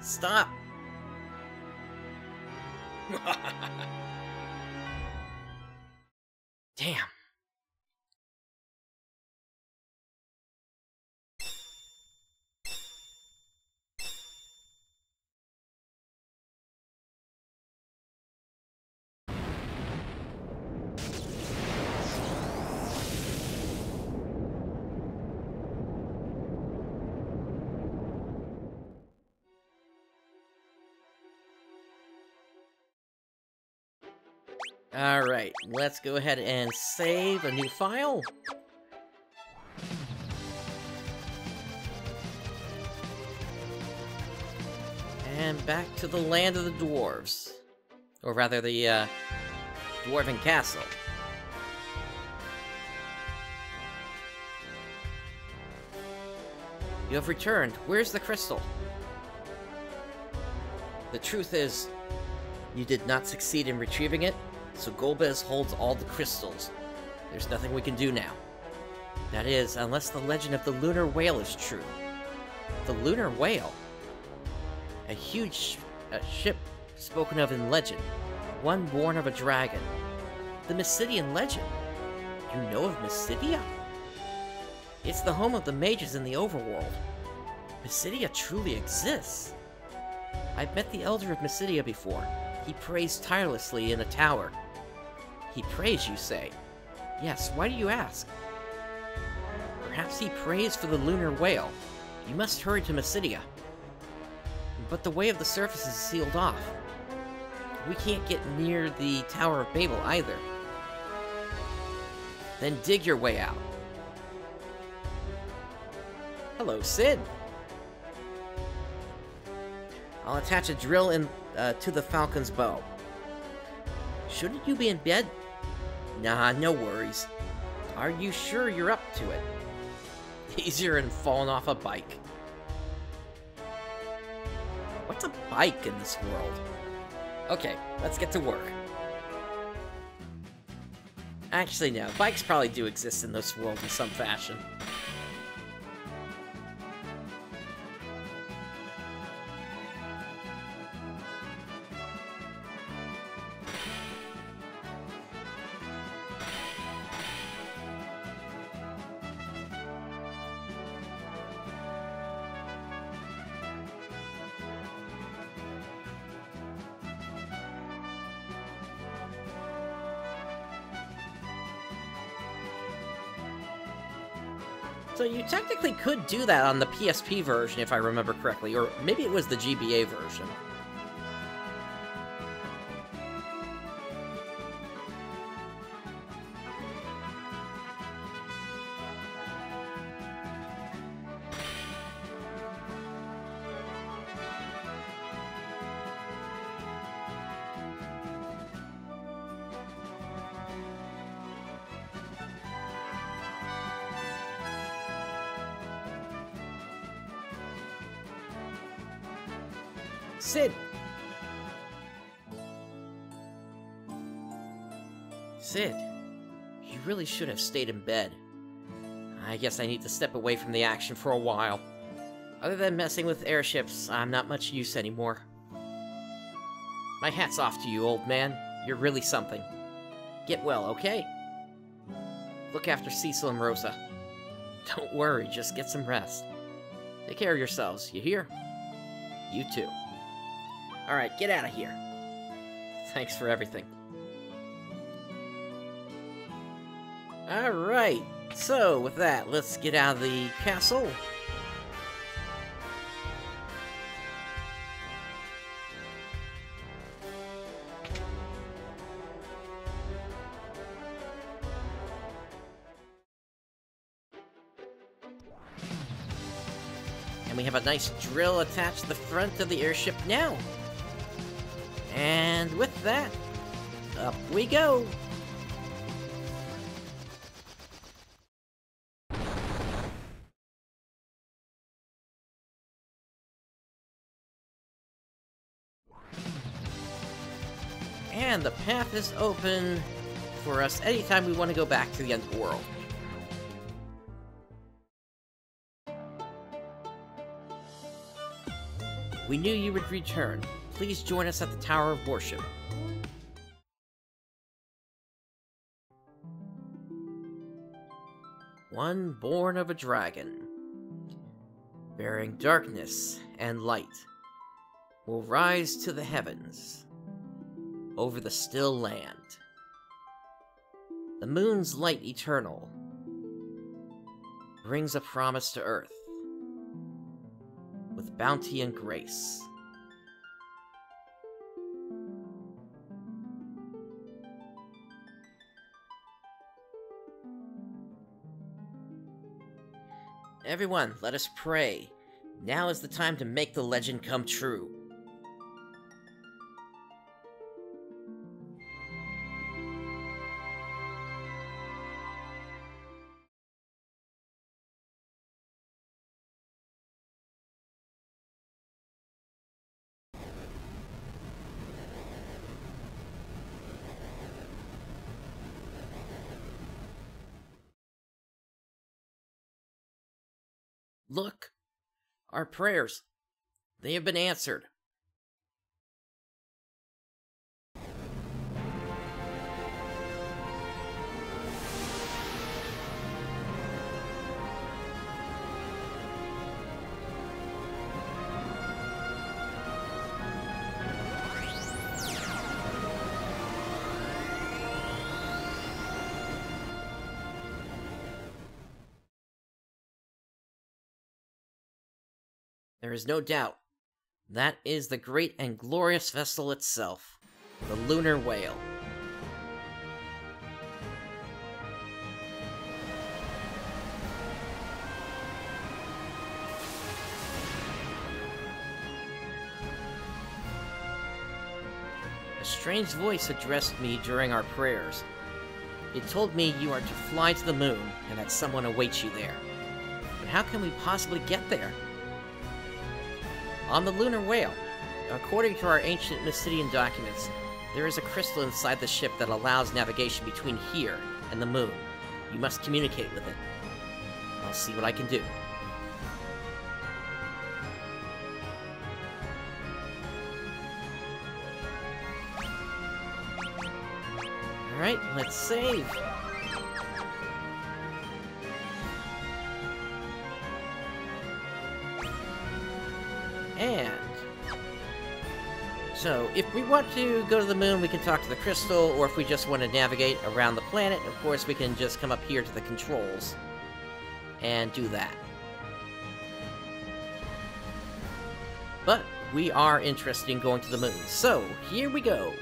Stop! Damn. Alright, let's go ahead and save a new file. And back to the land of the dwarves. Or rather, the, Dwarven Castle. You have returned. Where's the crystal? The truth is, you did not succeed in retrieving it, so Golbez holds all the crystals. There's nothing we can do now. That is, unless the legend of the Lunar Whale is true. The Lunar Whale? A huge ship spoken of in legend. One born of a dragon. The Mysidian legend. You know of Mysidia? It's the home of the mages in the Overworld. Mysidia truly exists. I've met the Elder of Mysidia before. He prays tirelessly in a tower. He prays, you say? Yes, why do you ask? Perhaps he prays for the Lunar Whale. You must hurry to Mysidia. But the way of the surface is sealed off. We can't get near the Tower of Babel either. Then dig your way out. Hello, Sid. I'll attach a drill to the Falcon's bow. Shouldn't you be in bed? Nah, no worries. Are you sure you're up to it? Easier than falling off a bike. What's a bike in this world? Okay, let's get to work. Actually, no. Bikes probably do exist in this world in some fashion. So you technically could do that on the PSP version, if I remember correctly, or maybe it was the GBA version. Sid! Sid, you really should have stayed in bed. I guess I need to step away from the action for a while. Other than messing with airships, I'm not much use anymore. My hat's off to you, old man. You're really something. Get well, okay? Look after Cecil and Rosa. Don't worry, just get some rest. Take care of yourselves, you hear? You too. Alright, get out of here. Thanks for everything. Alright, so with that, let's get out of the castle. And we have a nice drill attached to the front of the airship now. And with that, up we go! And the path is open for us anytime we want to go back to the end of the world. We knew you would return. Please join us at the Tower of Worship. One born of a dragon, bearing darkness and light, will rise to the heavens, over the still land. The moon's light eternal brings a promise to earth, with bounty and grace. Everyone, let us pray. Now is the time to make the legend come true. Look! Our prayers! They have been answered. There is no doubt. That is the great and glorious vessel itself, the Lunar Whale. A strange voice addressed me during our prayers. It told me you are to fly to the moon and that someone awaits you there. But how can we possibly get there? On the Lunar Whale, according to our ancient Mysidian documents, there is a crystal inside the ship that allows navigation between here and the moon. You must communicate with it. I'll see what I can do. Alright, let's save. And so, if we want to go to the moon, we can talk to the crystal, or if we just want to navigate around the planet, of course, we can just come up here to the controls and do that. But we are interested in going to the moon, so here we go.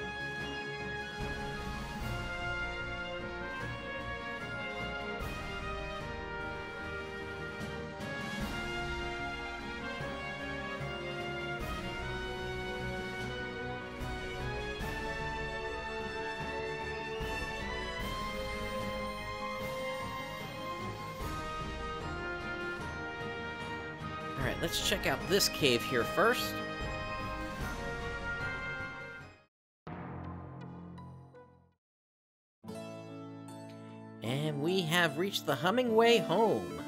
Alright, let's check out this cave here first. And we have reached the humming way home.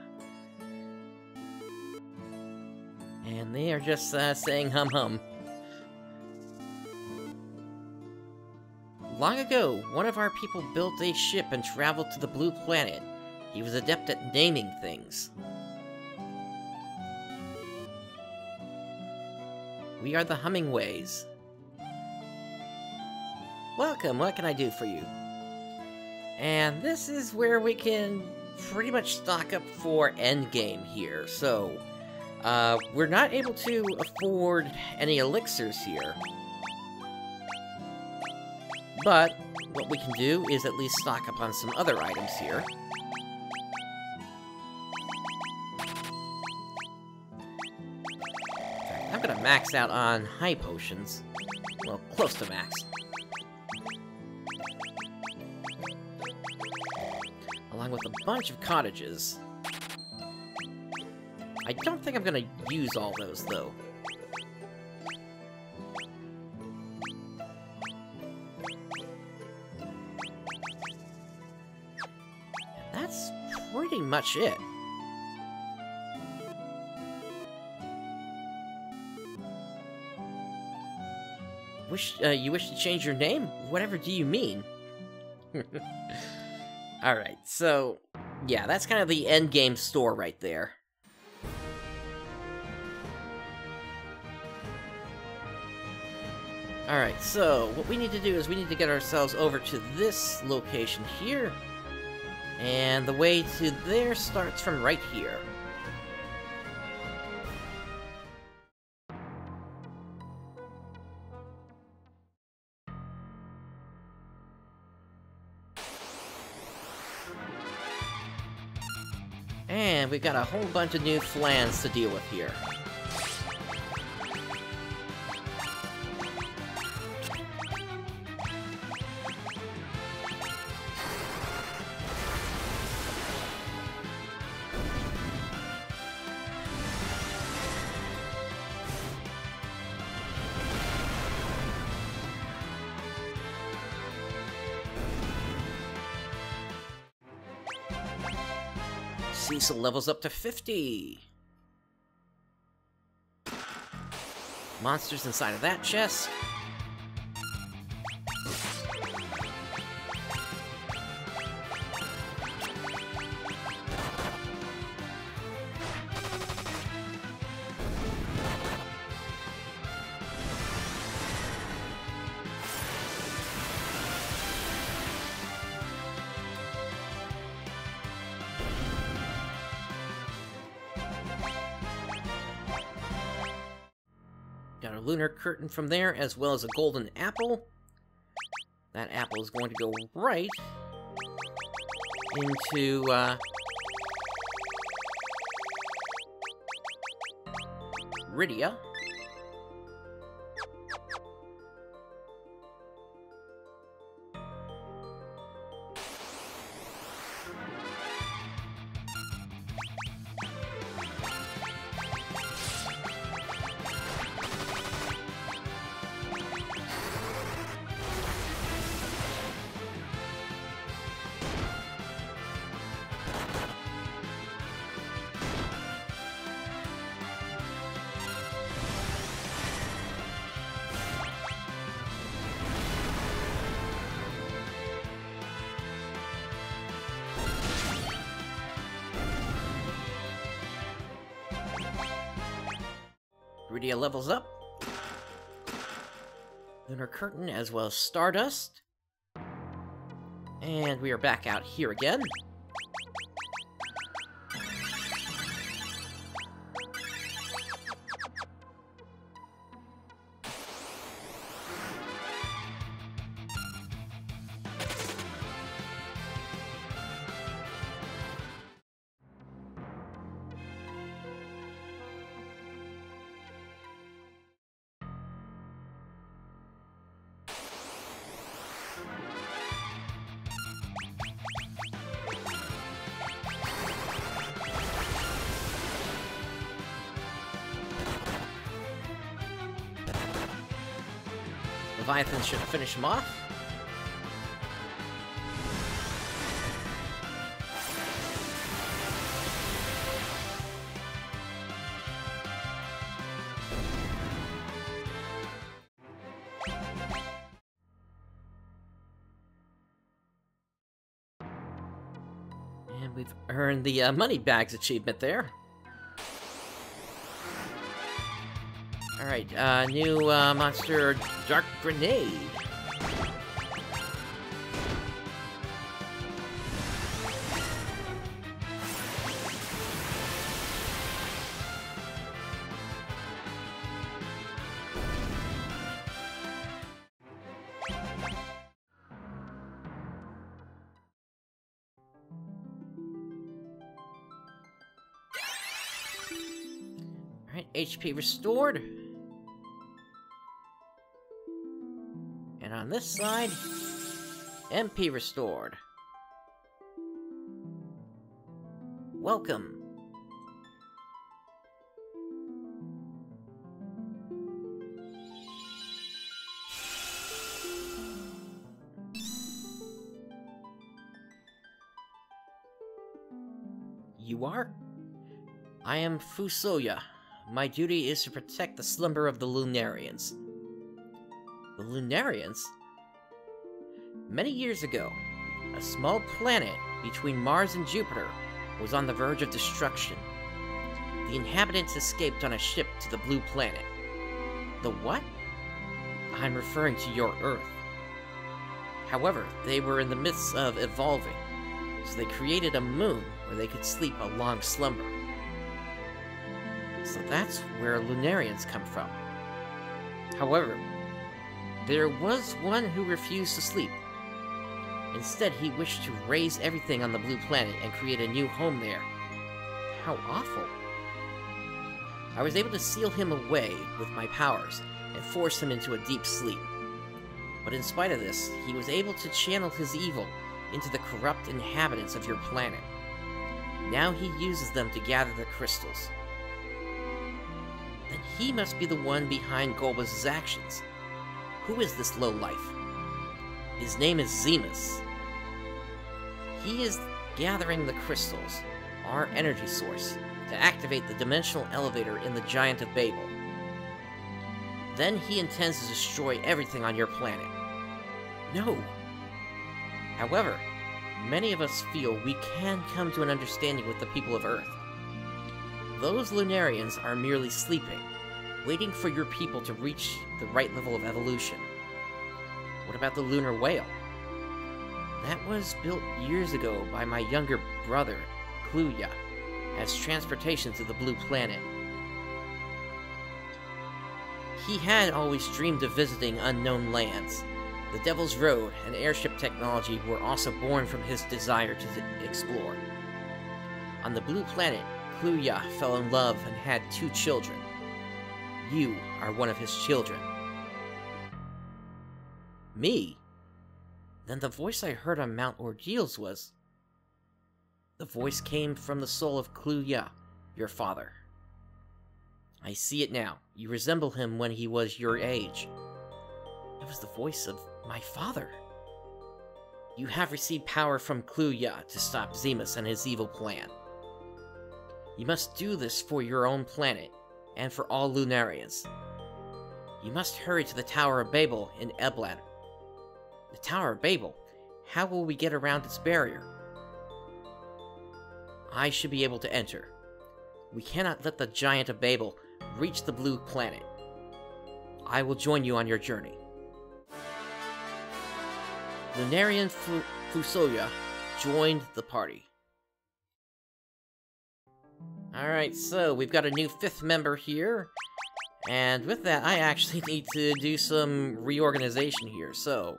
And they are just saying hum hum. Long ago, one of our people built a ship and traveled to the Blue Planet. He was adept at naming things. We are the Hummingways. Welcome, what can I do for you? And this is where we can pretty much stock up for endgame here. So, we're not able to afford any elixirs here. But, what we can do is at least stock up on some other items here. I'm gonna max out on high potions. Well, close to max. Along with a bunch of cottages. I don't think I'm gonna use all those, though. And that's pretty much it. You wish to change your name? Whatever do you mean? Alright, so, yeah, that's kind of the endgame store right there. Alright, so, what we need to do is we need to get ourselves over to this location here. And the way to there starts from right here. And we've got a whole bunch of new flans to deal with here. Cecil levels up to 50. monsters inside of that chest. Got a lunar curtain from there, as well as a golden apple. That apple is going to go right into, Rydia. Rydia levels up. Lunar curtain, as well as Stardust. And we are back out here again. Leviathan should finish him off. And we've earned the money bags achievement there. Alright, new monster, Dark Grenade. Alright, HP restored. And on this side, MP restored. Welcome. You are? I am Fusoya. My duty is to protect the slumber of the Lunarians. The Lunarians? Many years ago, a small planet between Mars and Jupiter was on the verge of destruction. The inhabitants escaped on a ship to the Blue Planet. The what? I'm referring to your Earth. However, they were in the midst of evolving, so they created a moon where they could sleep a long slumber. So that's where Lunarians come from. However, there was one who refused to sleep. Instead, he wished to raise everything on the Blue Planet and create a new home there. How awful. I was able to seal him away with my powers and force him into a deep sleep. But in spite of this, he was able to channel his evil into the corrupt inhabitants of your planet. Now he uses them to gather the crystals. Then he must be the one behind Golbez's actions. Who is this lowlife? His name is Zemus. He is gathering the crystals, our energy source, to activate the dimensional elevator in the Giant of Babel. Then he intends to destroy everything on your planet. No! However, many of us feel we can come to an understanding with the people of Earth. Those Lunarians are merely sleeping, waiting for your people to reach the right level of evolution. What about the lunar whale? That was built years ago by my younger brother, Kluya, as transportation to the Blue Planet. He had always dreamed of visiting unknown lands. The Devil's Road and airship technology were also born from his desire to explore. On the Blue Planet, Kluya fell in love and had 2 children. You are one of his children. Me? Then the voice I heard on Mount Ordeals was... The voice came from the soul of Kluya, your father. I see it now. You resemble him when he was your age. It was the voice of my father. You have received power from Kluya to stop Zemus and his evil plan. You must do this for your own planet, and for all Lunarians. You must hurry to the Tower of Babel in Eblan. The Tower of Babel? How will we get around its barrier? I should be able to enter. We cannot let the Giant of Babel reach the Blue Planet. I will join you on your journey. Lunarian Fusoya joined the party. Alright, so we've got a new 5th member here. And with that, I actually need to do some reorganization here. So,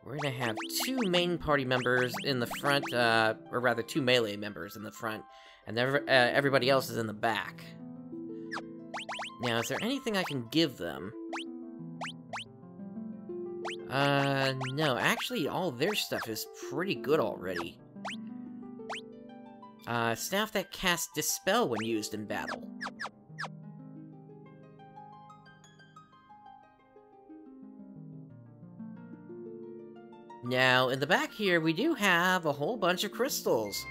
we're gonna have 2 main party members in the front, or rather 2 melee members in the front, and everybody else is in the back. Now, is there anything I can give them? No, actually all their stuff is pretty good already. Staff that casts Dispel when used in battle. Now, in the back here, we do have a whole bunch of crystals.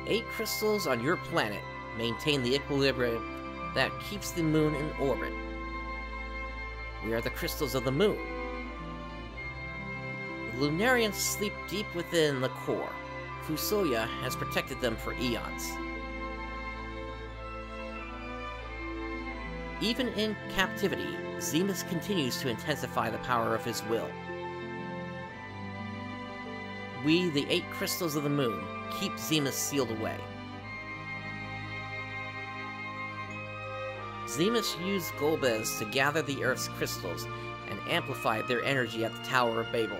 The 8 crystals on your planet maintain the equilibrium that keeps the moon in orbit. We are the crystals of the moon. The Lunarians sleep deep within the core. Fusoya has protected them for eons. Even in captivity, Zemus continues to intensify the power of his will. We, the 8 crystals of the moon, keep Zemus sealed away. Zemus used Golbez to gather the Earth's crystals and amplify their energy at the Tower of Babel.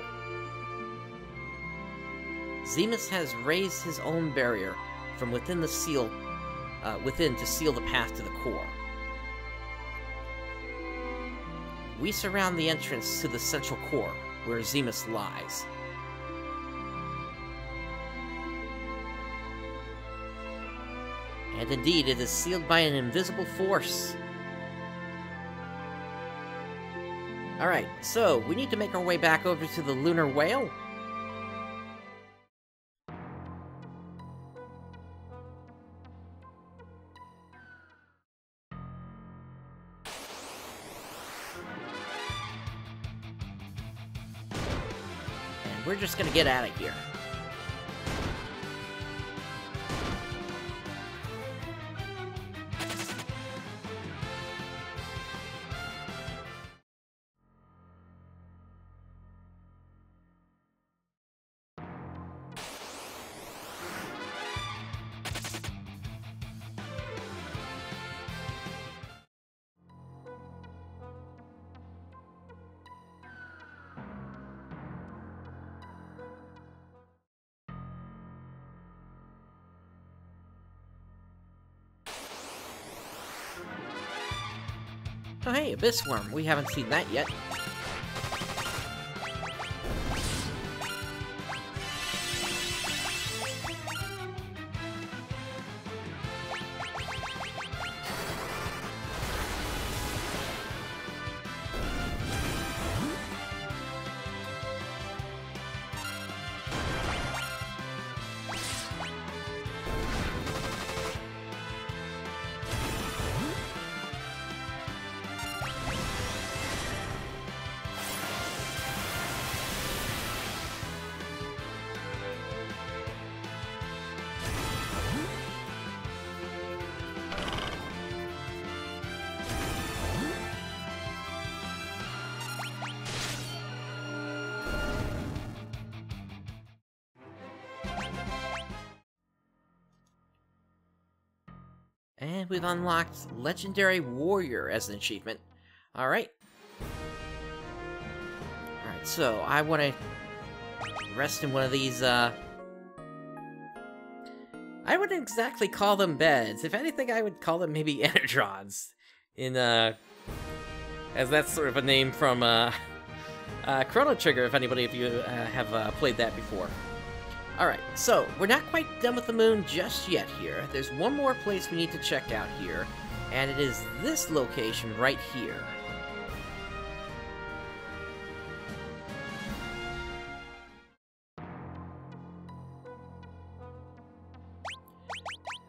Zemus has raised his own barrier from within to seal the path to the core. We surround the entrance to the central core, where Zemus lies. And indeed, it is sealed by an invisible force. Alright, so we need to make our way back over to the lunar whale. And we're just gonna get out of here. Oh hey, Abyss Worm. We haven't seen that yet. And we've unlocked Legendary Warrior as an achievement. Alright. Alright, so I want to rest in one of these, I wouldn't exactly call them beds. If anything, I would call them maybe Enertrons. As that's sort of a name from, Chrono Trigger, if anybody of you have played that before. Alright, so we're not quite done with the moon just yet here. There's one more place we need to check out here, and it is this location right here.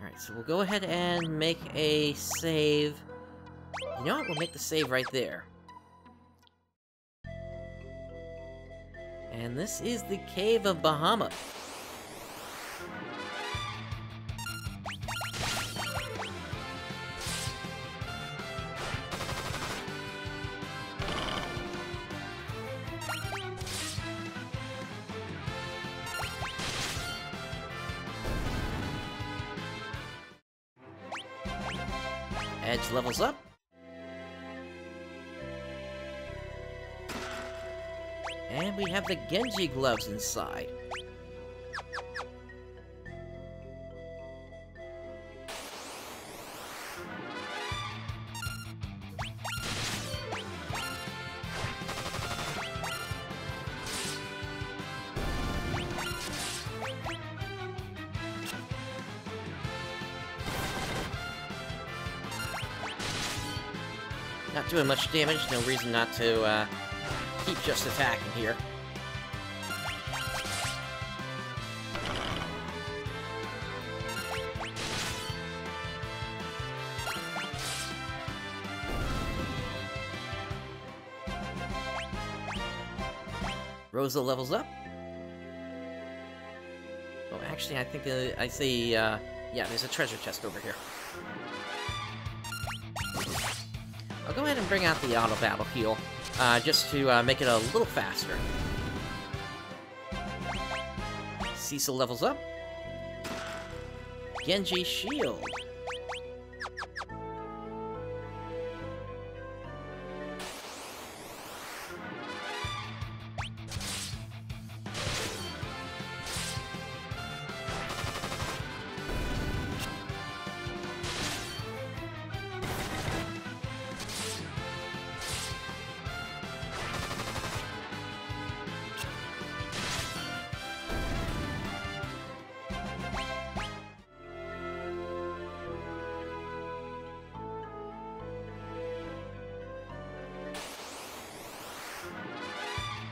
Alright, so we'll go ahead and make a save. You know what? We'll make the save right there. And this is the Cave of Bahamut. Edge levels up. And we have the Genji gloves inside. Not doing much damage, no reason not to keep just attacking here. Rosa levels up. Oh, actually, I think I see, yeah, there's a treasure chest over here. I'll go ahead and bring out the auto battle heal, just to make it a little faster. Cecil levels up. Genji shield.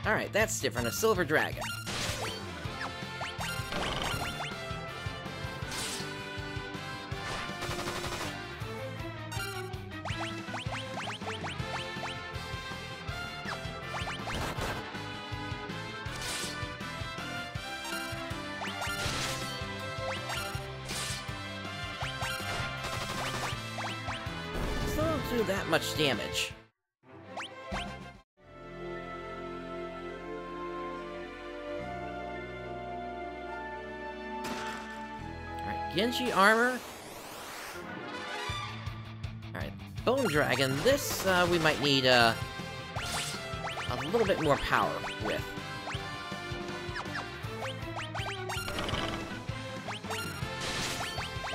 Alright, that's different. A silver dragon. Still don't do that much damage. Genji armor. Alright, Bone Dragon. This, we might need, a little bit more power with.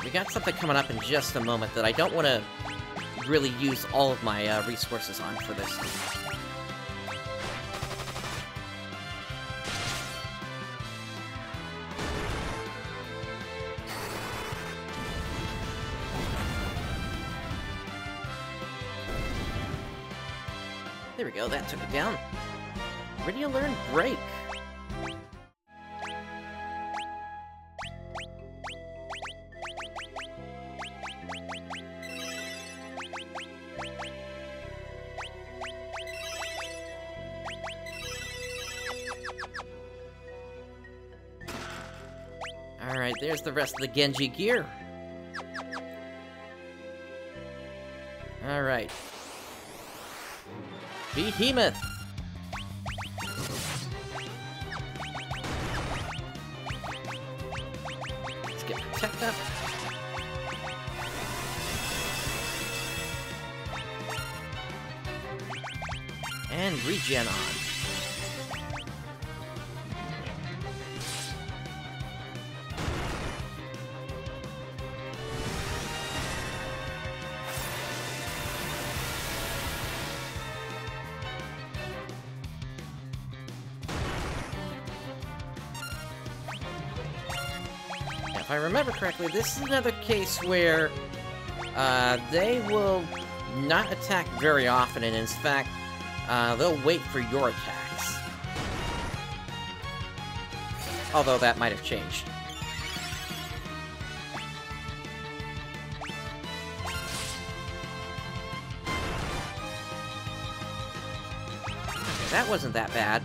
We got something coming up in just a moment that I don't want to really use all of my, resources on for this. There we go, that took it down. Ready to learn Break. Alright, there's the rest of the Genji gear. Alright. Behemoth! Let's get Protect up. And regen on. If I remember correctly, this is another case where they will not attack very often, and in fact, they'll wait for your attacks. Although that might have changed. Okay, that wasn't that bad.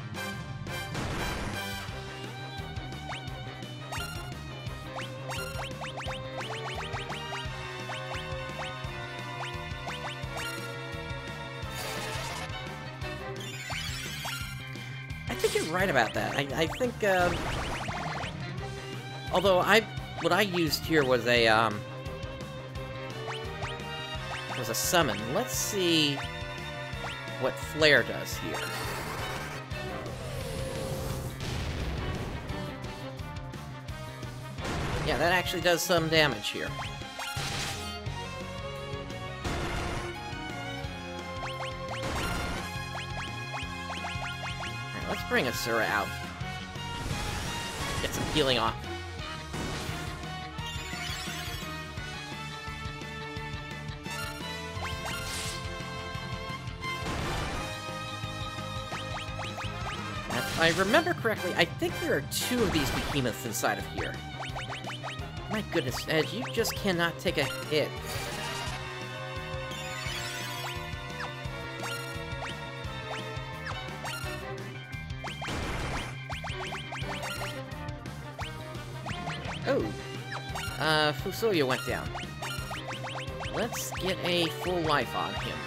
I think you're right about that. I think, although what I used here was a summon. Let's see what Flare does here. Yeah, that actually does some damage here. Let's bring Asura out. Get some healing off. If I remember correctly, I think there are 2 of these behemoths inside of here. My goodness, Edge, you just cannot take a hit. Oh, Fusoya went down. Let's get a full life on him.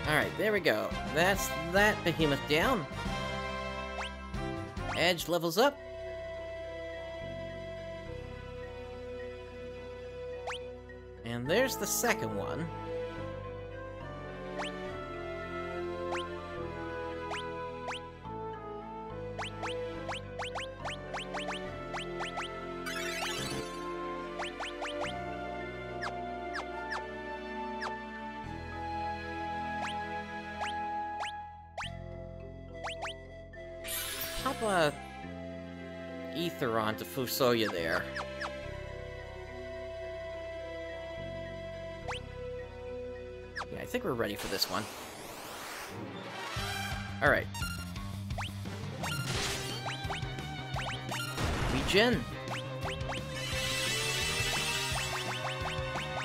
Alright, there we go. That's that behemoth down. Edge levels up. And there's the second one. Pop a ether onto Fusoya there. Yeah, I think we're ready for this one. Alright. Regen.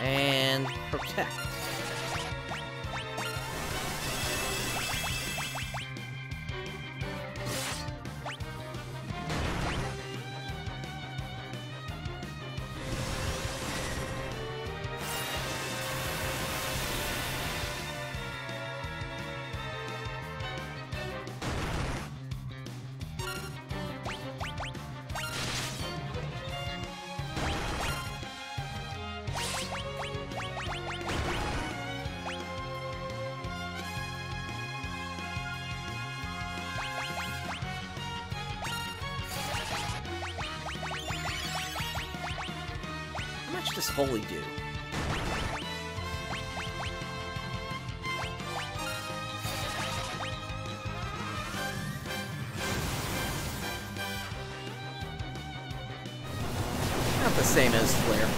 And protect. How much does Holy do? Not the same as Flare.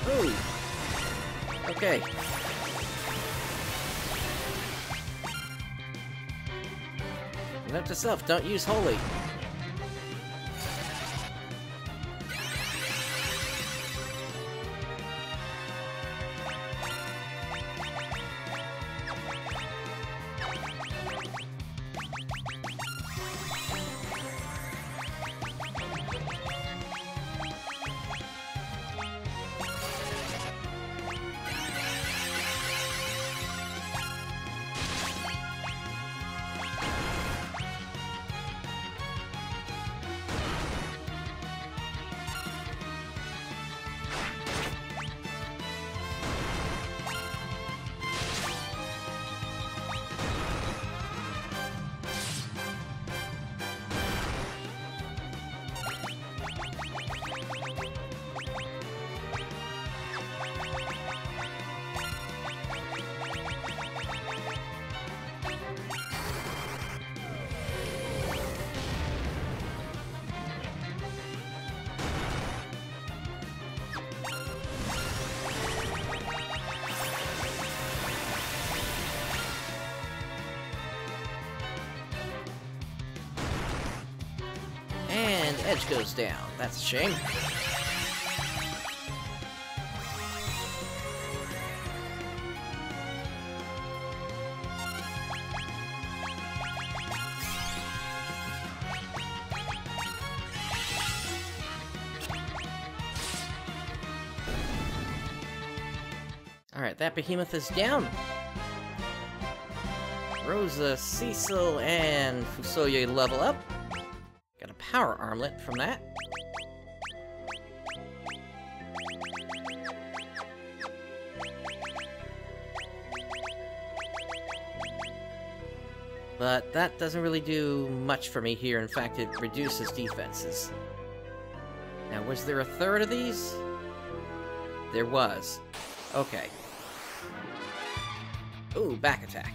Ooh. Okay. Note to self, don't use holy. And edge goes down. That's a shame. Alright, that behemoth is down. Rosa, Cecil, and Fusoya level up. Got a power armlet from that. But that doesn't really do much for me here. In fact, it reduces defenses. Now, was there a third of these? There was. Okay. Ooh, back attack.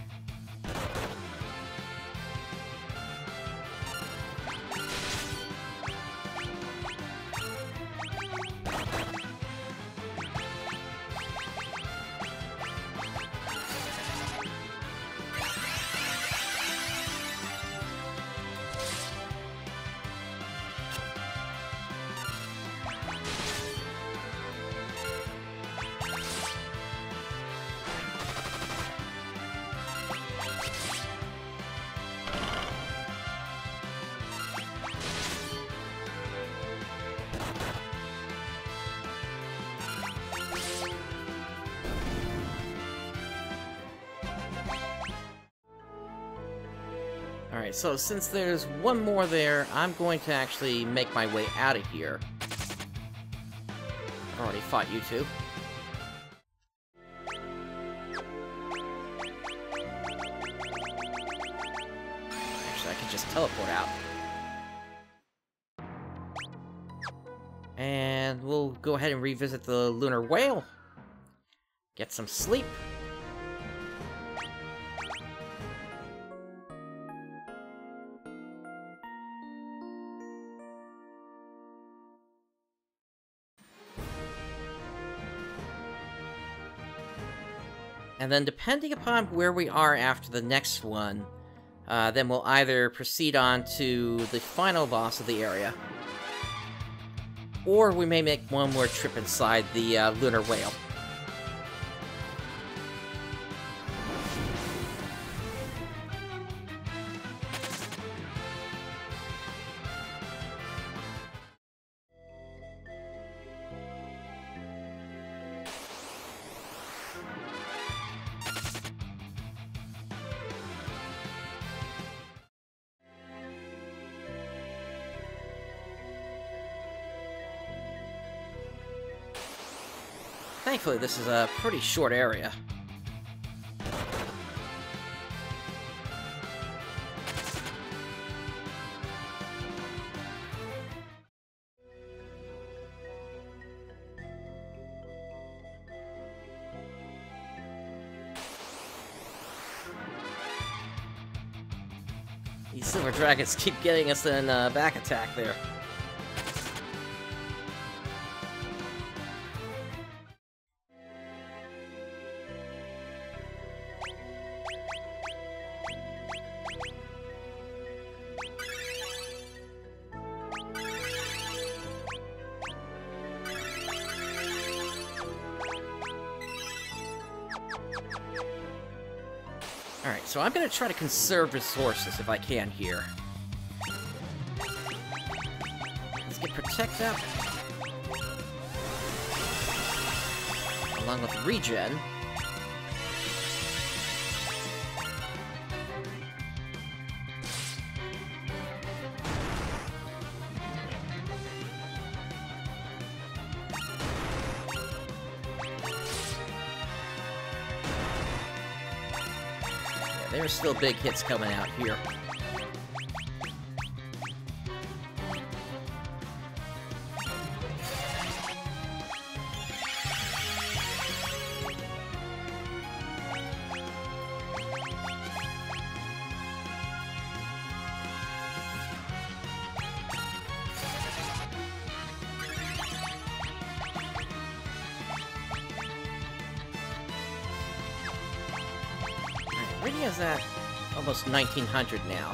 Alright, so since there's one more there, I'm going to actually make my way out of here. I've already fought you two. Actually, I can just teleport out. And we'll go ahead and revisit the Lunar Whale. Get some sleep. And then depending upon where we are after the next one, then we'll either proceed on to the final boss of the area, or we may make one more trip inside the Lunar Whale. Thankfully, this is a pretty short area. These silver dragons keep getting us in back attack there. Alright, so I'm gonna try to conserve resources if I can here. Let's get Protect up. Along with Regen. There's still big hits coming out here. Radia's at almost 1900 now.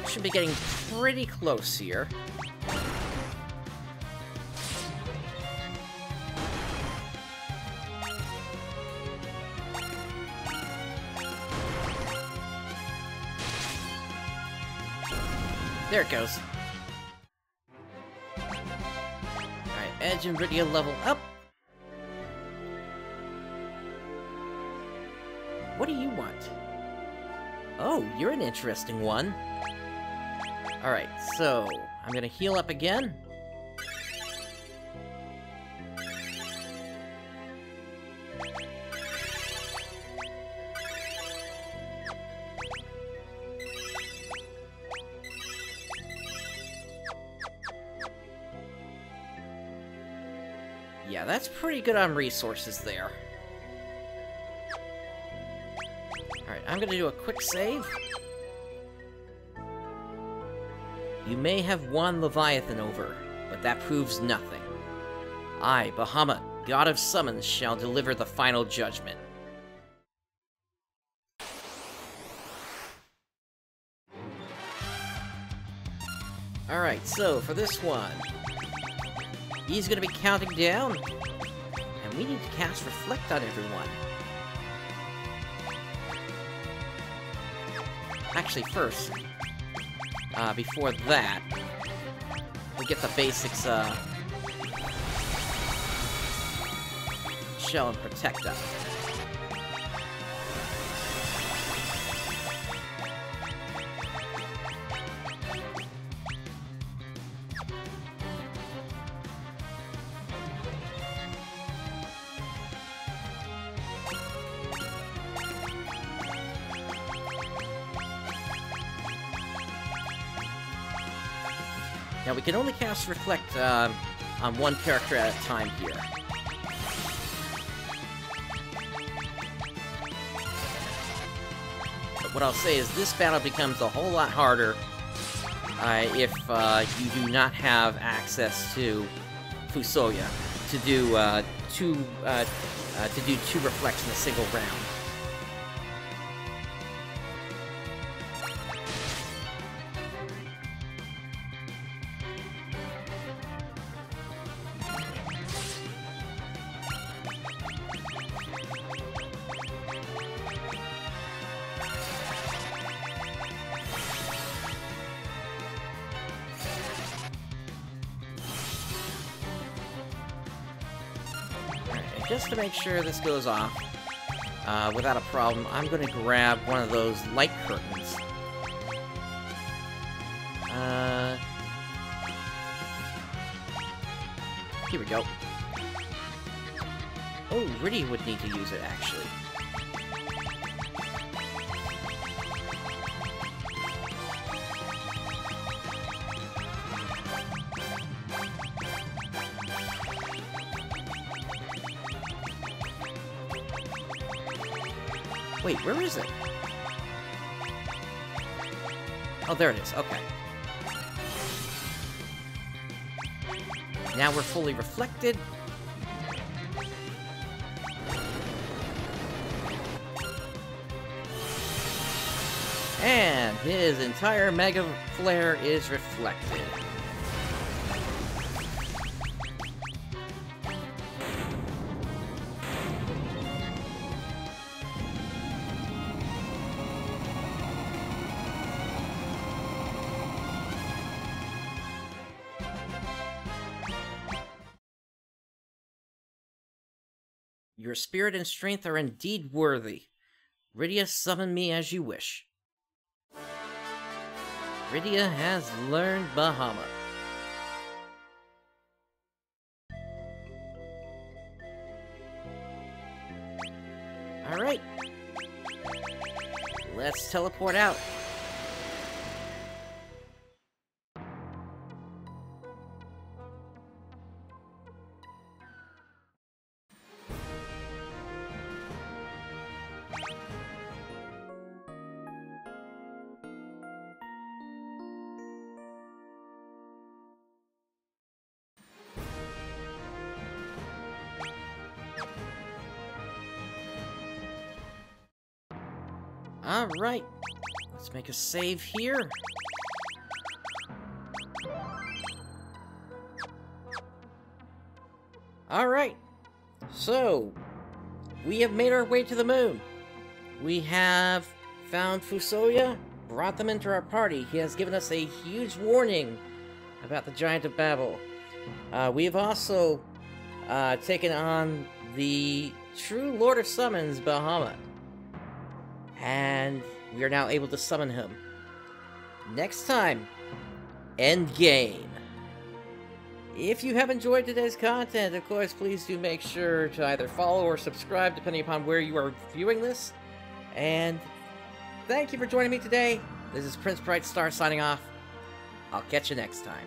Should be getting pretty close here. There it goes. Alright, Edge and Rydia level up. What do you want? Oh, you're an interesting one. Alright, so I'm gonna heal up again. Yeah, that's pretty good on resources there. Alright, I'm gonna do a quick save. You may have won Leviathan over, but that proves nothing. I, Bahamut, God of Summons, shall deliver the final judgment. Alright, so for this one, he's gonna be counting down, and we need to cast Reflect on everyone. Actually, first, before that, we get the basics, Shell and Protect up. Now, we can only cast Reflect on one character at a time here. But what I'll say is this battle becomes a whole lot harder if you do not have access to Fusoya to do two reflects in a single round. Just to make sure this goes off without a problem, I'm going to grab one of those light curtains. Here we go. Oh, Riddy would need to use it, actually. Wait, where is it? Oh, there it is. Okay. Now we're fully reflected. And his entire Mega Flare is reflected. Your spirit and strength are indeed worthy. Rydia, summon me as you wish. Rydia has learned Bahamut. Alright. Let's teleport out. Alright, let's make a save here. Alright, so we have made our way to the moon. We have found Fusoya, brought them into our party. He has given us a huge warning about the Giant of Babel. We have also taken on the true Lord of Summons, Bahamut. And we are now able to summon him. Next time, Endgame. If you have enjoyed today's content, of course, please do make sure to either follow or subscribe, depending upon where you are viewing this. And thank you for joining me today. This is PrinceBrightstar signing off. I'll catch you next time.